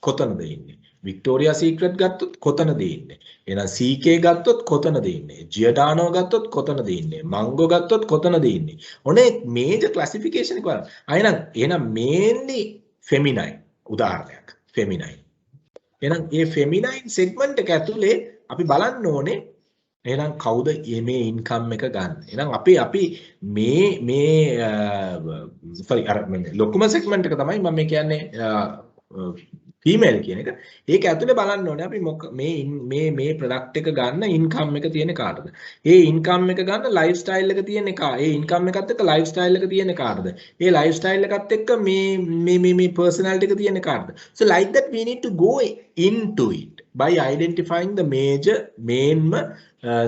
කොතනද ඉන්නේ? Victoria Secret ගත්තොත් කොතනද ඉන්නේ? එහෙනම් CK ගත්තොත් කොතනද ඉන්නේ? Giordano ගත්තොත් කොතනද ඉන්නේ? Mango ගත්තොත් කොතනද ඉන්නේ? ඔනේ මේජර් ක්ලාසිෆිකේෂන් එක බලන්න. එහෙනම් mainly feminine උදාහරණයක්. feminine. එහෙනම් මේ feminine segment එක ඇතුලේ අපි බලන්න ඕනේ එහෙනම් කවුද මේ ඉන්කම් එක ගන්න. එහෙනම් අපි මේ sorry අර ලොකුම segment එක තමයි මම කියන්නේ ෆීමේල් කියන එක. ඒක ඇතුලේ බලන්න ඕනේ අපි මේ ප්‍රොඩක්ට් එක ගන්න ඉන්කම් එක තියෙන කාටද? ඒ ඉන්කම් එක ගන්න ලයිෆ් ස්ටයිල් එක තියෙන කා. ඒ ඉන්කම් එකත් එක්ක ලයිෆ් ස්ටයිල් එක තියෙන කාටද? ඒ ලයිෆ් ස්ටයිල් එකත් එක්ක මේ පර්සනැලිටි එක තියෙන කාටද? So like that we need to go into it by identifying the major mainම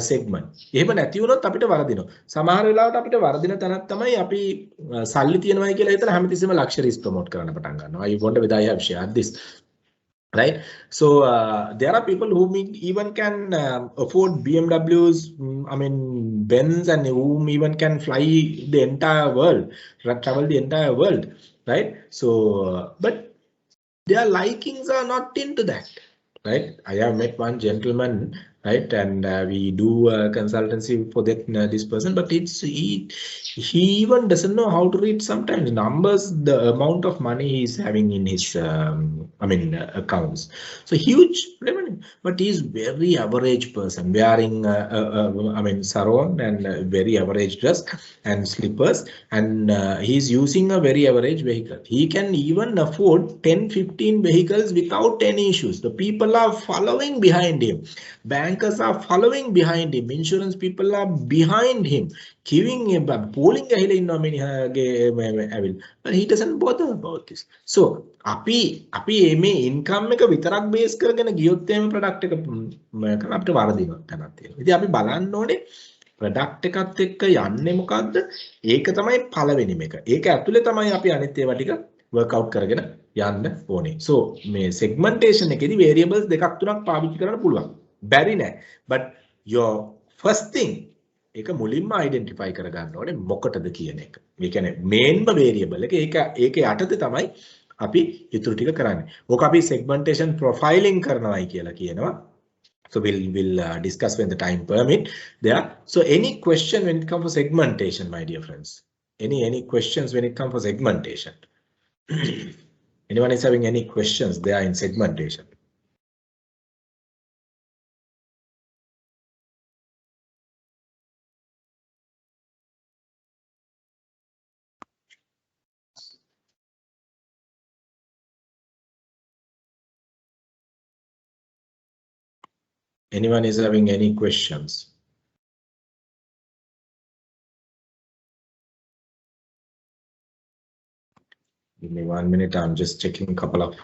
segment. එහෙම නැති වුණොත් අපිට වරදිනවා. සමහර වෙලාවට අපිට වරදින තැනක් තමයි අපි සල්ලි තියනවායි කියලා හිතලා හැමතිස්සෙම ලක්ෂරීස් ප්‍රොමෝට් කරන්න පටන් ගන්නවා. I wonder whether I have shared this. Right, so there are people who even can afford BMWs, I mean Benz, and whom even can fly the entire world, travel the entire world, right? So but their likings are not into that, right? I have met one gentleman, right, and we do consultancy for that this person, but he even doesn't know how to read sometimes numbers, the amount of money he's having in his accounts. So huge revenue, but he's very average person, wearing sarong and very average dress and slippers, and he's using a very average vehicle. He can even afford 10-15 vehicles without any issues. The people are following behind him. Bankers are following behind him. Insurance people are behind him, giving him polling. But he doesn't bother about this. So අපි මේ income එක විතරක් base කරගෙන ගියොත් එහෙම product එක කරන අපිට වරදිනවා තැනක් තියෙනවා. ඉතින් අපි බලන්න ඕනේ ප්‍රොඩක්ට් එකත් එක්ක යන්නේ මොකද්ද? ඒක තමයි පළවෙනිම එක. ඒක ඇතුලේ තමයි අපි අනිත් ඒවා ටික work out කරගෙන යන්න ඕනේ. So මේ segmentation එකේදී variables දෙකක් තුනක් පාවිච්චි කරන්න පුළුවන්. බැරි නෑ. But your first thing ඒක මුලින්ම identify කරගන්න ඕනේ මොකටද කියන එක. මේ කියන්නේ mainම variable එක ඒක යටතේ තමයි අපි ඉතුරු ටික කරන්නේ. ඕක අපි segmentation profiling කරනවායි කියලා කියනවා. So we'll discuss when the time permit there. So any question when it comes to segmentation, my dear friends? Any questions when it comes to segmentation? Anyone is having any questions there in segmentation? Anyone is having any questions? Give me 1 minute. I'm just checking a couple of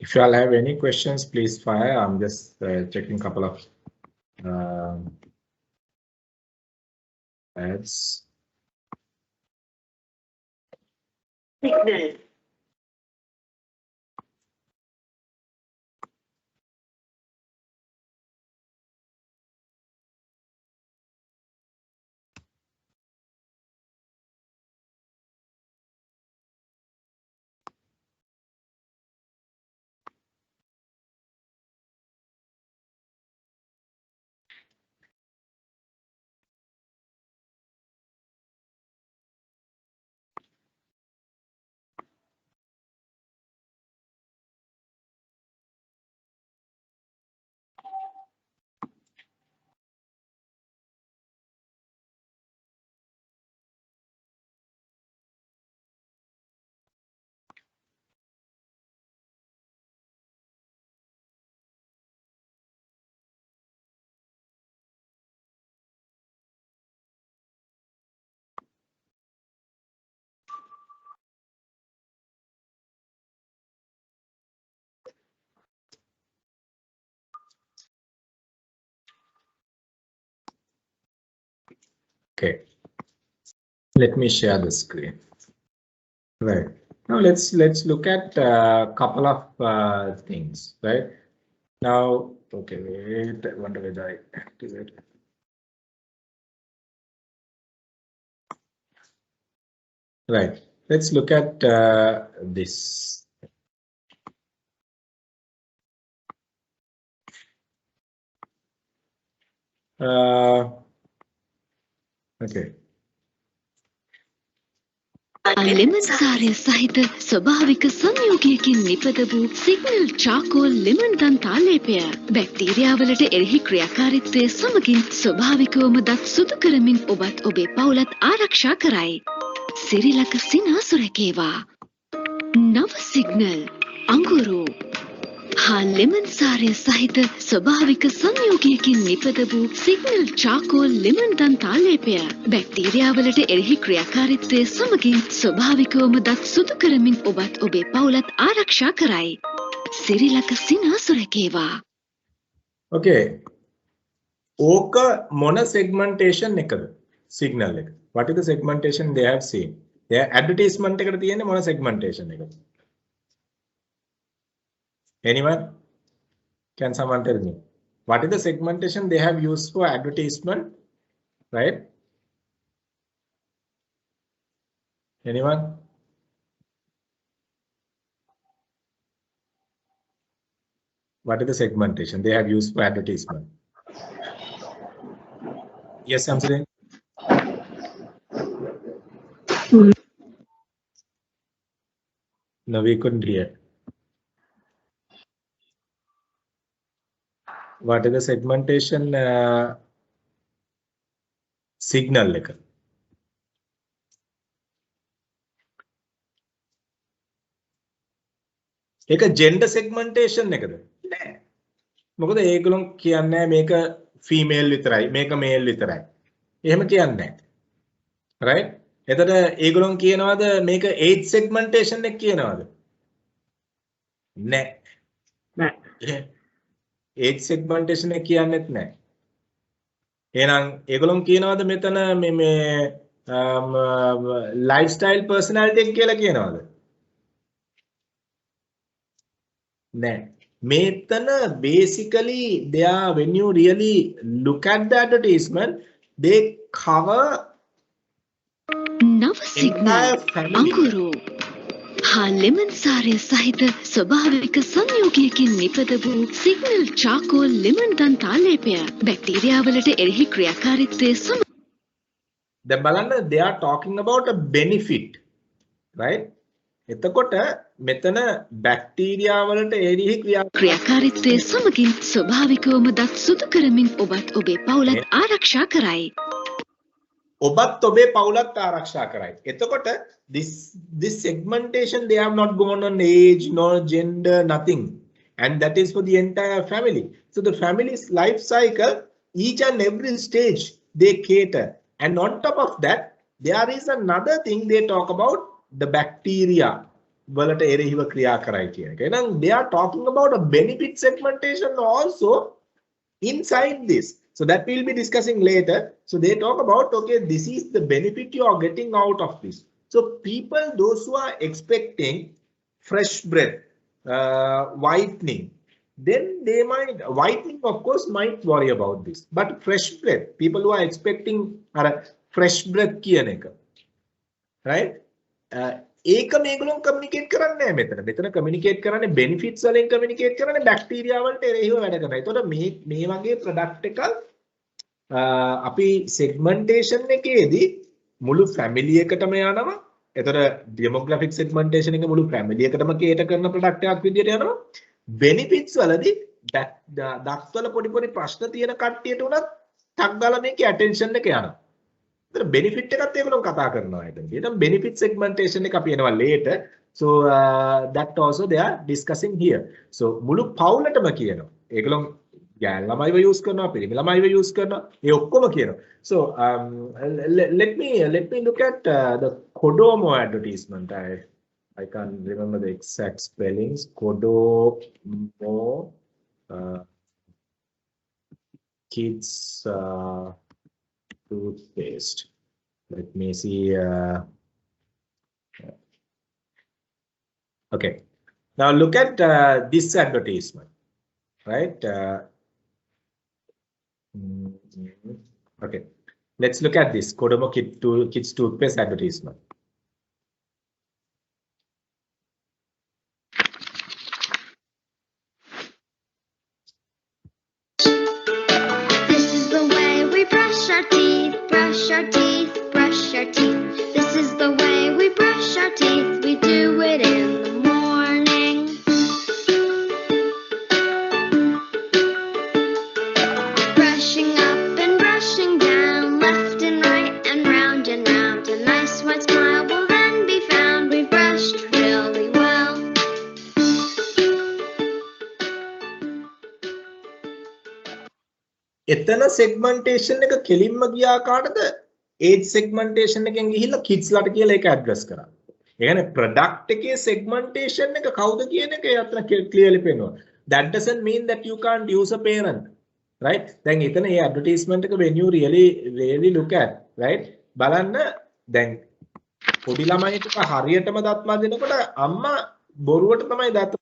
if you all have any questions, please fire. I'm just checking a couple of ads. Signal. Okay. Let me share the screen. Right. Now let's look at a couple of things. Right. Now, okay, wait, I wonder whether I activate it. Right. Let's look at this. Okay. lemon සාරය සහිත ස්වභාවික සංයෝගයකින් නිපද වූ signal charcoal lemon දන්තා ලේපය බැක්ටීරියාවලට එරෙහි ක්‍රියාකාරීත්වය සමගින් ස්වභාවිකවම දත් සුදු කරමින් ඔබත් ඔබේ පවුලත් ආරක්ෂා කරයි. සිරිලක සිනාසුරකේවා. නව සිග්නල් අඟුරු හා lemon සාරය සහිත ස්වභාවික සංයෝගයකින් නිපද වූ සිග්නල් චාකෝල් lemon දන්තා ලේපය බැක්ටීරියාවලට එරෙහි ක්‍රියාකාරීත්වය සමගින් ස්වභාවිකවම දත් සුදු කරමින් ඔබත් ඔබේ පවුලත් ආරක්ෂා කරයි. සිරිලක සිනාසුරකේවා. Okay. ඕක මොන segmentation එකද? Signal එක. What is the segmentation they have seen? Their advertisement එකට තියෙන්නේ මොන segmentation එකද? Anyone? Can someone tell me? What is the segmentation they have used for advertisement? Right? Anyone? What is the segmentation they have used for advertisement? Yes, I'm saying. No, we couldn't hear. What is the segmentation signal එක? ඒක gender segmentation එකද? නෑ. මොකද ඒගොල්ලෝ කියන්නේ මේක female විතරයි, මේක male විතරයි. එහෙම කියන්නේ නැහැ. Right? එතකොට ඒගොල්ලෝ කියනවාද මේක age segmentation එක කියනවාද? නෑ. නෑ. age segmentation එක කියන්නේත් නැහැ. එහෙනම් ඒගොල්ලෝ කියනවාද මෙතන මේ lifestyle personality එක කියලා කියනවාද? නෑ. මෙතන basically they are, when you really look at the advertisement, they cover නව සිග්නල් අඟුරු හා lemon සාරය සහිත ස්වභාවික සංයෝගයකින් නිපද වූ සිග්නල් චාකෝල් lemon දන්තා ලේපය බැක්ටීරියාවලට එරෙහි ක්‍රියාකාරීත්වය සම දැන් බලන්න they are talking about a benefit, right? එතකොට මෙතන බැක්ටීරියාවලට එරෙහි ක්‍රියාකාරීත්වය සමගින් ස්වභාවිකවම දත් සුදු කරමින් ඔබත් ඔබේ පවුලත් ආරක්ෂා කරයි. ඔබත් ඔබේ පවුලත් ආරක්ෂා කරයි. එතකොට this segmentation they have not gone on age, no gender, nothing, and that is for the entire family. So the family's life cycle, each and every stage they cater, and on top of that there is another thing they talk about, the bacteria වලට එරෙහිව ක්‍රියා කරයි කියන එක. එහෙනම් they are talking about a benefit segmentation also inside this. So that we'll be discussing later. So they talk about, okay, this is the benefit you are getting out of this. So people, those who are expecting fresh breath, whitening, then they might, whitening of course might worry about this. But fresh breath, people who are expecting fresh breath කියන එක, right? ඒක මේගොල්ලෝ communicate කරන්නේ නැහැ මෙතන. මෙතන communicate කරන්නේ benefits වලින් කමියුනිකේට් කරන්නේ බැක්ටීරියා වලට එරෙහිව වැඩ කරනවා. ඒතකොට මේ වගේ ප්‍රොඩක්ට් එකක් අපි segmentation එකේදී මුළු family එකටම යනවා. ඒතර demographic segmentation එක මුළු family එකටම cater කරන product එකක් විදියට යනවා. benefits වලදී දත්වල පොඩි ප්‍රශ්න තියෙන කට්ටියට උනත් ටක් ගාලා මේකේ attention එක යනවා. ඒතර benefit එකත් ඒගොල්ලෝ කතා කරනවා එතනදී. එහෙනම් benefit segmentation එක අපි එනවා later. So that also they are discussing here. So මුළු පවුලටම කියනවා. ඒගොල්ලෝ ගෑන් ළමයිව use කරනවා, පිරිමි ළමයිව use කරනවා. ඒ ඔක්කොම කියනවා. So let me look at the Kodomo advertisement. I can't remember the exact spellings. Kodomo kids toothpaste. Let me see. Okay. Now look at this advertisement, right? Okay. Let's look at this Kodomo Kids toothpaste advertisement. This is the way we brush our teeth, brush our teeth, brush our teeth. This is the way we brush our teeth. We do it in the morning. Brushing up and brushing down, left and right and round and round. A nice white smile will then be found. We've brushed really well. එතන segmentation එක කෙලින්ම ගියා කාටද? age segmentation එකෙන් ගිහිල්ලා kids ලට කියලා ඒක address කරා. ඒ කියන්නේ product එකේ segmentation එක කවුද කියන එක එතන clearly පේනවා. That doesn't mean that you can't use a parent, right? දැන් එතන මේ advertisement එක when you really look at, right? බලන්න දැන් පොඩි ළමයිට හරියටම දත් මදිනකොට අම්මා බොරුවට තමයි දත්.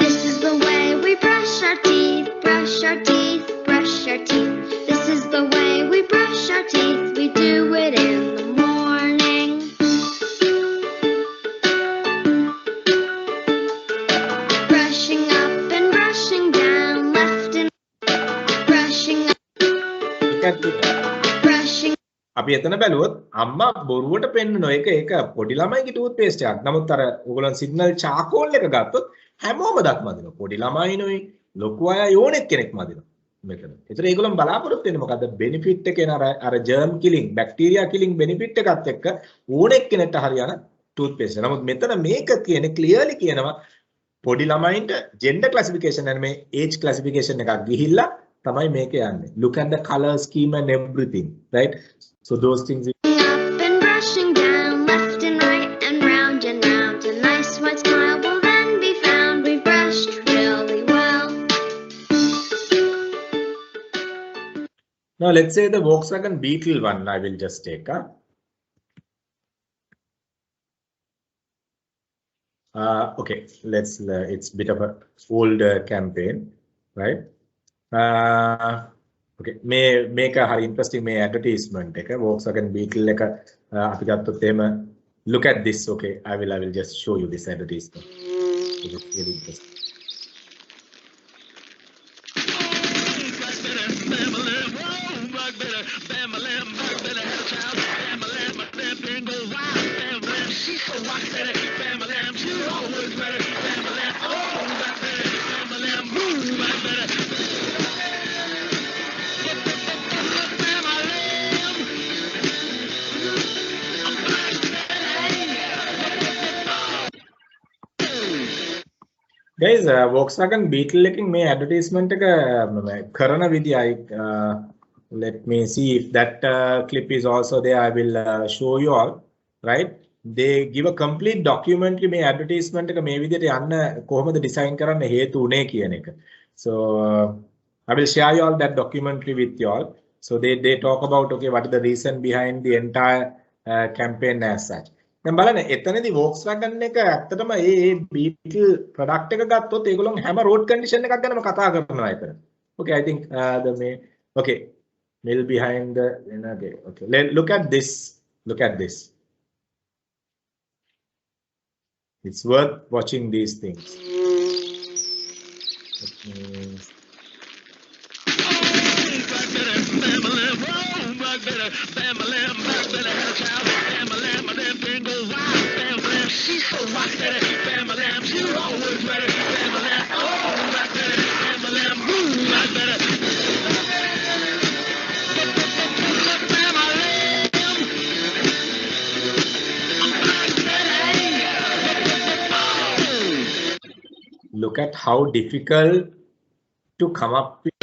This is the way we brush our teeth, brush our teeth, brush our teeth. This is the way we brush our teeth. We do it in the morning. Brushing up and brushing down, left and brushing up, brushing. අපි එතන බැලුවොත් අම්මා බොරුවට පෙන්නන එක පොඩි ළමයිගේ tooth paste එකක්. නමුත් අර ඕගොල්ලන් සිග්නල් චාකෝල් එක ගත්තොත් හැමෝම දත් මදිනවා. පොඩි ළමයිනොයි ලොකු අය ඕනෙක් කෙනෙක් මදිනවා මෙතන. ඒතර ඒගොල්ලන් බලාපොරොත්තු වෙන්නේ මොකද්ද? බෙනිෆිට් එක එන අර ජර්ම් කිලින්, බැක්ටීරියා කිලින් බෙනිෆිට් එකත් එක්ක ඕනෙක් කෙනෙක්ට හරියන ටූත් පේස්ට්. නමුත් මෙතන මේක කියන්නේ ක්ලියර්ලි කියනවා පොඩි ළමයින්ට ජෙන්ඩර් ක්ලාසිෆිකේෂන් and මේ ඒජ් ක්ලාසිෆිකේෂන් එකක් ගිහිල්ලා තමයි මේක යන්නේ. Look at the color scheme and everything, right? So those things. Up and brushing down, left and right and round and round. A nice white smile will then be found. We've brushed really well. Now let's say the Volkswagen Beetle one I will just take. Okay, let's. It's a bit of a older campaign, right? Okay, මේක හරි interesting මේ advertisement එක Volkswagen Beetle එක අපි ගත්තොත් එහෙම look at this. Okay, I will just show you this advertisement. It's really interesting. Guys, Volkswagen Beetle එකකින් මේ advertisement එක කරන විදිය let me see if that clip is also there. I will show you all, right? They give a complete documentary මේ advertisement එක මේ විදියට යන්න කොහොමද design කරන්න හේතු උනේ කියන එක. So I will share you all that documentary with you all. So they talk about okay what is the reason behind the entire campaign as such. දැන් බලන්න එතනදී Volkswagen එක ඇත්තටම මේ Beetle product එක ගත්තොත් ඒගොල්ලෝ හැම road condition එකක් ගැනම කතා කරනවා එතන. Okay, I think okay, mill behind the okay. Look at this. Look at this. It's worth watching these things. Look at how difficult to come up with.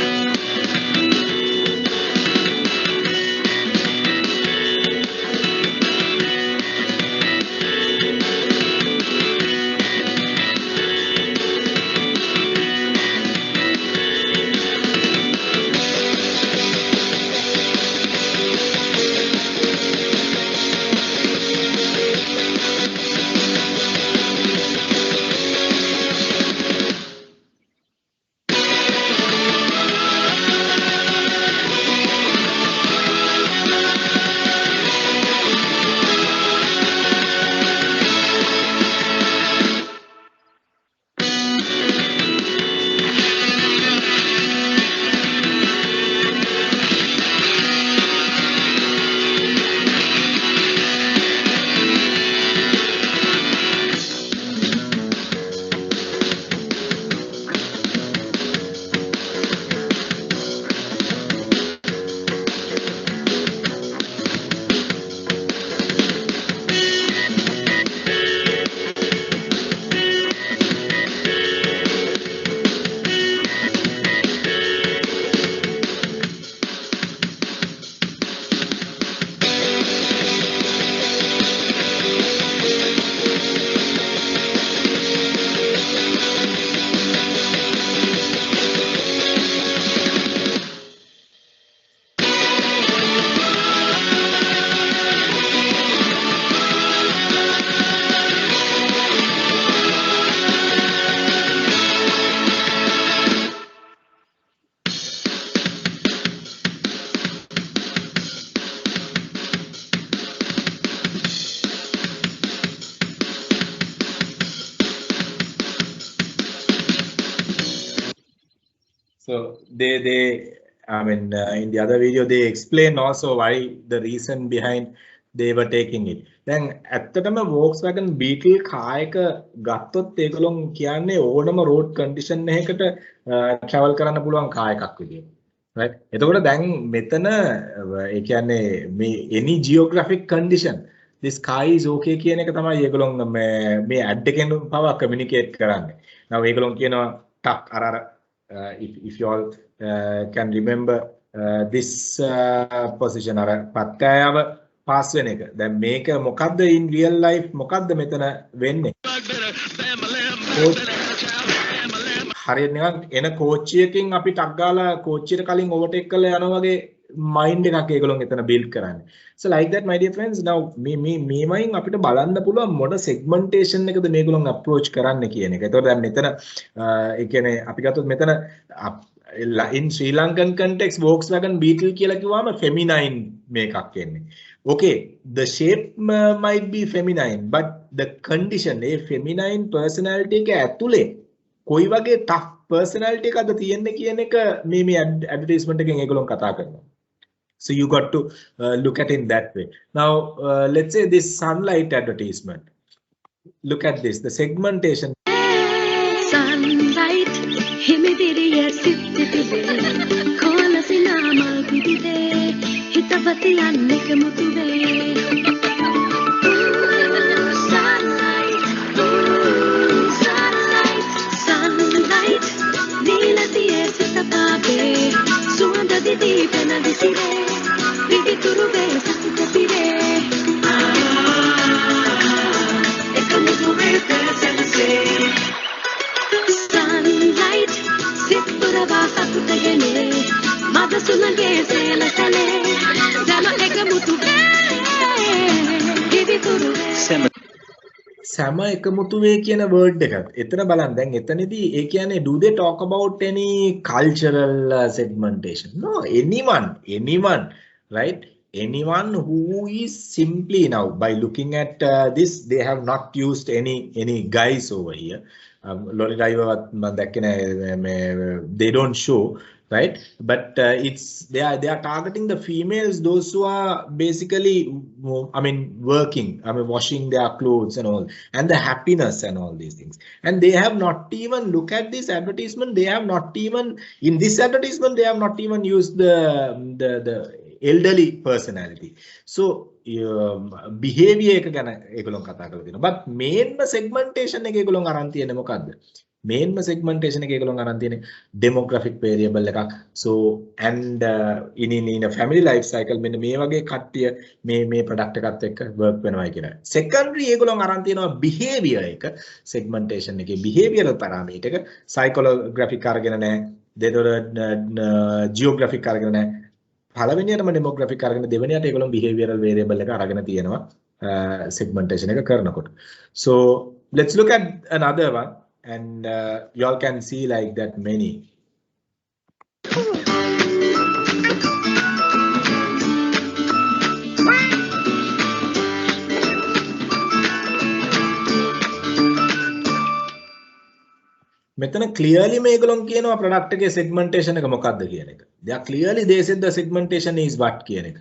I mean, in the other video, they explain also why the reason behind they were taking it. දැන් ඇත්තටම Volkswagen Beetle car එක ගත්තොත් ඒගොල්ලෝ කියන්නේ ඕනම road condition එකකට travel කරන්න පුළුවන් car එකක් විදියට. right? එතකොට දැන් මෙතන ඒ කියන්නේ මේ any geographic condition this car is okay කියන එක තමයි ඒගොල්ලෝ මේ ad එකෙන් පවා communicate කරන්නේ. now ඒගොල්ලෝ කියනවා ටක් අර if you all can remember this position අර පත්තෑව පාස් වෙන එක. දැන් මේක මොකද්ද in real life මොකද්ද මෙතන වෙන්නේ? හරියට නිකන් එන කෝච්චියකින් අපි ටක් ගාලා කෝච්චියට කලින් ඕවර්ටේක් කරලා යනවා වගේ මයින්ඩ් එකක් ඒගොල්ලෝ එතන බිල්ඩ් කරන්නේ. so like that my dear friends now මේවයින් අපිට බලන්න පුළුවන් මොන segmentation එකද මේගොල්ලෝ approach කරන්න කියන එක. ඒතකොට දැන් මෙතන ඒ කියන්නේ අපි ගත්තොත් මෙතන in Sri Lankan context Volkswagen Beetle කියලා කිව්වම feminine මේකක් එන්නේ. okay the shape might be feminine but the condition a feminine personality එක ඇතුලේ කොයි වගේ tough personality එකක්ද තියෙන්නේ කියන එක මේ advertisement එකෙන් ඒගොල්ලෝ කතා කරනවා. so you got to look at in that way. now let's say this sunlight advertisement, look at this, the segmentation. Sunlight himidiriya sittitide kola sinamal pidide hitavati anneka mutuve sunlight nilatiye sitapabe suandadi deepena disire vidituruve satitapire ekamutuve pesense sunlight sitturava satutagene madasunage selasale dana ekamutuve vidituruve සම එකමුතුවේ කියන word එකත් එතන බලන්න. දැන් එතනදී ඒ කියන්නේ do they talk about any cultural segmentation? no, anyone right? anyone who is simply now by looking at this they have not used any guys over here. lorry driver they don't show, right? but it's they are targeting the females, those who are basically I mean working, I mean washing their clothes and all, and the happiness and all these things. and they have not even look at this advertisement, they have not even in this advertisement they have not even used the elderly personality. so behavior එක ගැන ඒගොල්ලෝ කතා කරලා තියෙනවා. but main segmentation එක ඒගොල්ලෝ අරන් තියෙන්නේ මොකද්ද? main segmentation එක ඒගොල්ලෝ අරන් තියෙන්නේ demographic variable එකක්. so and in a family life cycle මෙන්න මේ වගේ කට්ටිය මේ product එකත් එක්ක work වෙනවා කියලා. secondary ඒගොල්ලෝ අරන් තියෙනවා behavior එක segmentation එකේ behavioral parameter එක psychographic අරගෙන නැහැ, දෙතොට geographic අරගෙන නැහැ. පළවෙනියටම demographic අරගෙන දෙවෙනියට ඒගොල්ලෝ behavioral variable එක අරගෙන තියෙනවා segmentation එක කරනකොට. so let's look at another one and you all can see like that many. මෙතන clearly මේගොල්ලෝ කියනවා product එකේ segmentation එක මොකක්ද කියන එක. they are clearly they said the segmentation is what කියන එක.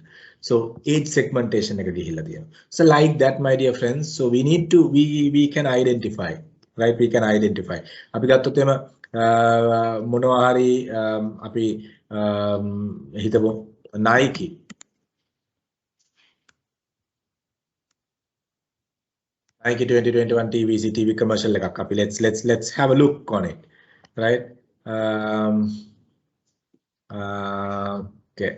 so age segmentation එක ගිහිල්ලා තියෙනවා. so like that my dear friends, so we need to we can identify, right? we can identify. අපි ගත්තොත් එම මොනවා හරි අපි හිතමු Nike Nike 2021 TVC TV commercial එකක් අපි let's have a look on it, right? okay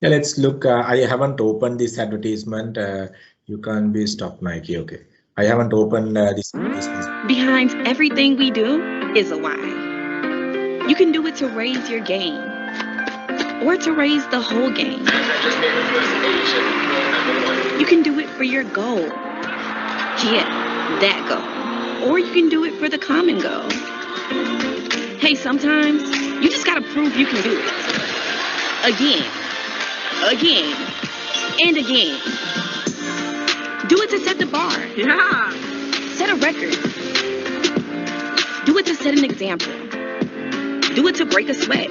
yeah, let's look. I haven't opened this advertisement. You can't be stopped Nike. okay, I haven't opened this. Behind everything we do is a why. You can do it to raise your game or to raise the whole game. You can do it for your goal. Yeah, that goal. Or you can do it for the common goal. Hey, sometimes you just gotta prove you can do it. Again, and again. Do it to set the bar. Yeah. Set a record. Do it to set an example. Do it to break a sweat.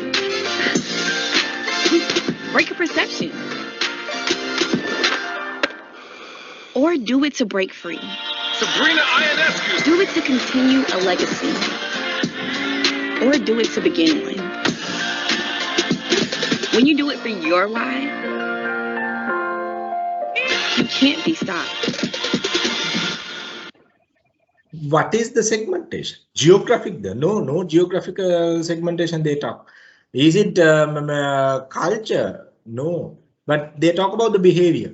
Break a perception. Or do it to break free. Sabrina Ionescu. Do it to continue a legacy. Or do it to begin one. When you do it for your why, you can't be stopped. What is the segmentation? Geographic there? No geographical segmentation they talk. Is it culture? No, but they talk about the behavior.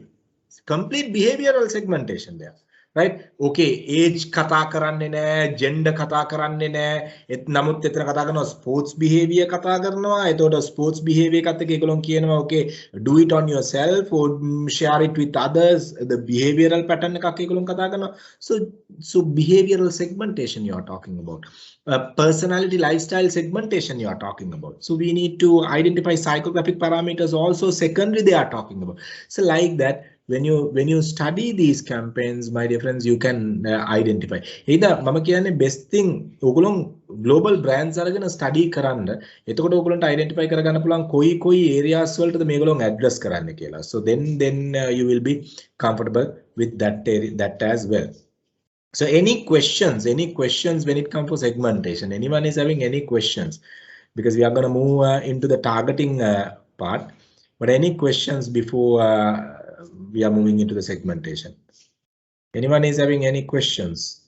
Complete behavioral segmentation there, right? Okay, age kata karanne naha, gender kata karanne naha. Et namuth etana kata karanawa sports behavior kata karanawa. Etoda sports behavior katte ekolon kiyenawa okay, do it on yourself or share it with others. The behavioral pattern ekak ekolon kata karanawa. So behavioral segmentation you are talking about. Personality lifestyle segmentation you are talking about. So we need to identify psychographic parameters also secondary they are talking about. So like that, when you study these campaigns, my dear friends, you can identify. Either mama kiyane best thing ogolon global brands aragena study karanna. Eතකොට ogolonට identify කරගන්න පුළුවන් කොයි areas වලටද මේගොල්ලෝ address කරන්න කියලා. So then you will be comfortable with that as well. So any questions when it comes to segmentation? Anyone is having any questions? Because we are going to move into the targeting part. But any questions before we are moving into the segmentation? Anyone is having any questions?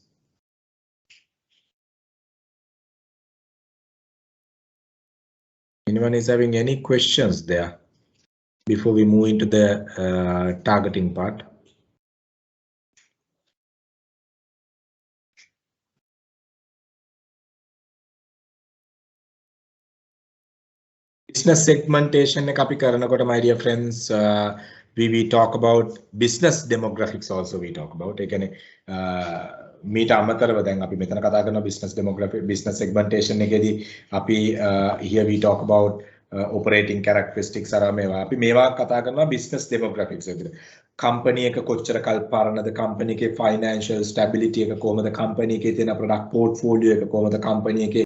Anyone is having any questions there before we move into the targeting part? Business segmentation එක අපි කරනකොට my dear friends we talk about business demographics also we talk about. ඒ කියන්නේ මීට අමතරව දැන් අපි මෙතන කතා කරන business demographic business segmentation එකේදී අපි here we talk about operating characteristics අර මේවා අපි මේවා කතා කරනවා business demographics විදිහට. company එක කොච්චර කල් පාරනද, company එකේ financial stability එක කොහොමද, company එකේ තියෙන product portfolio එක කොහොමද, company එකේ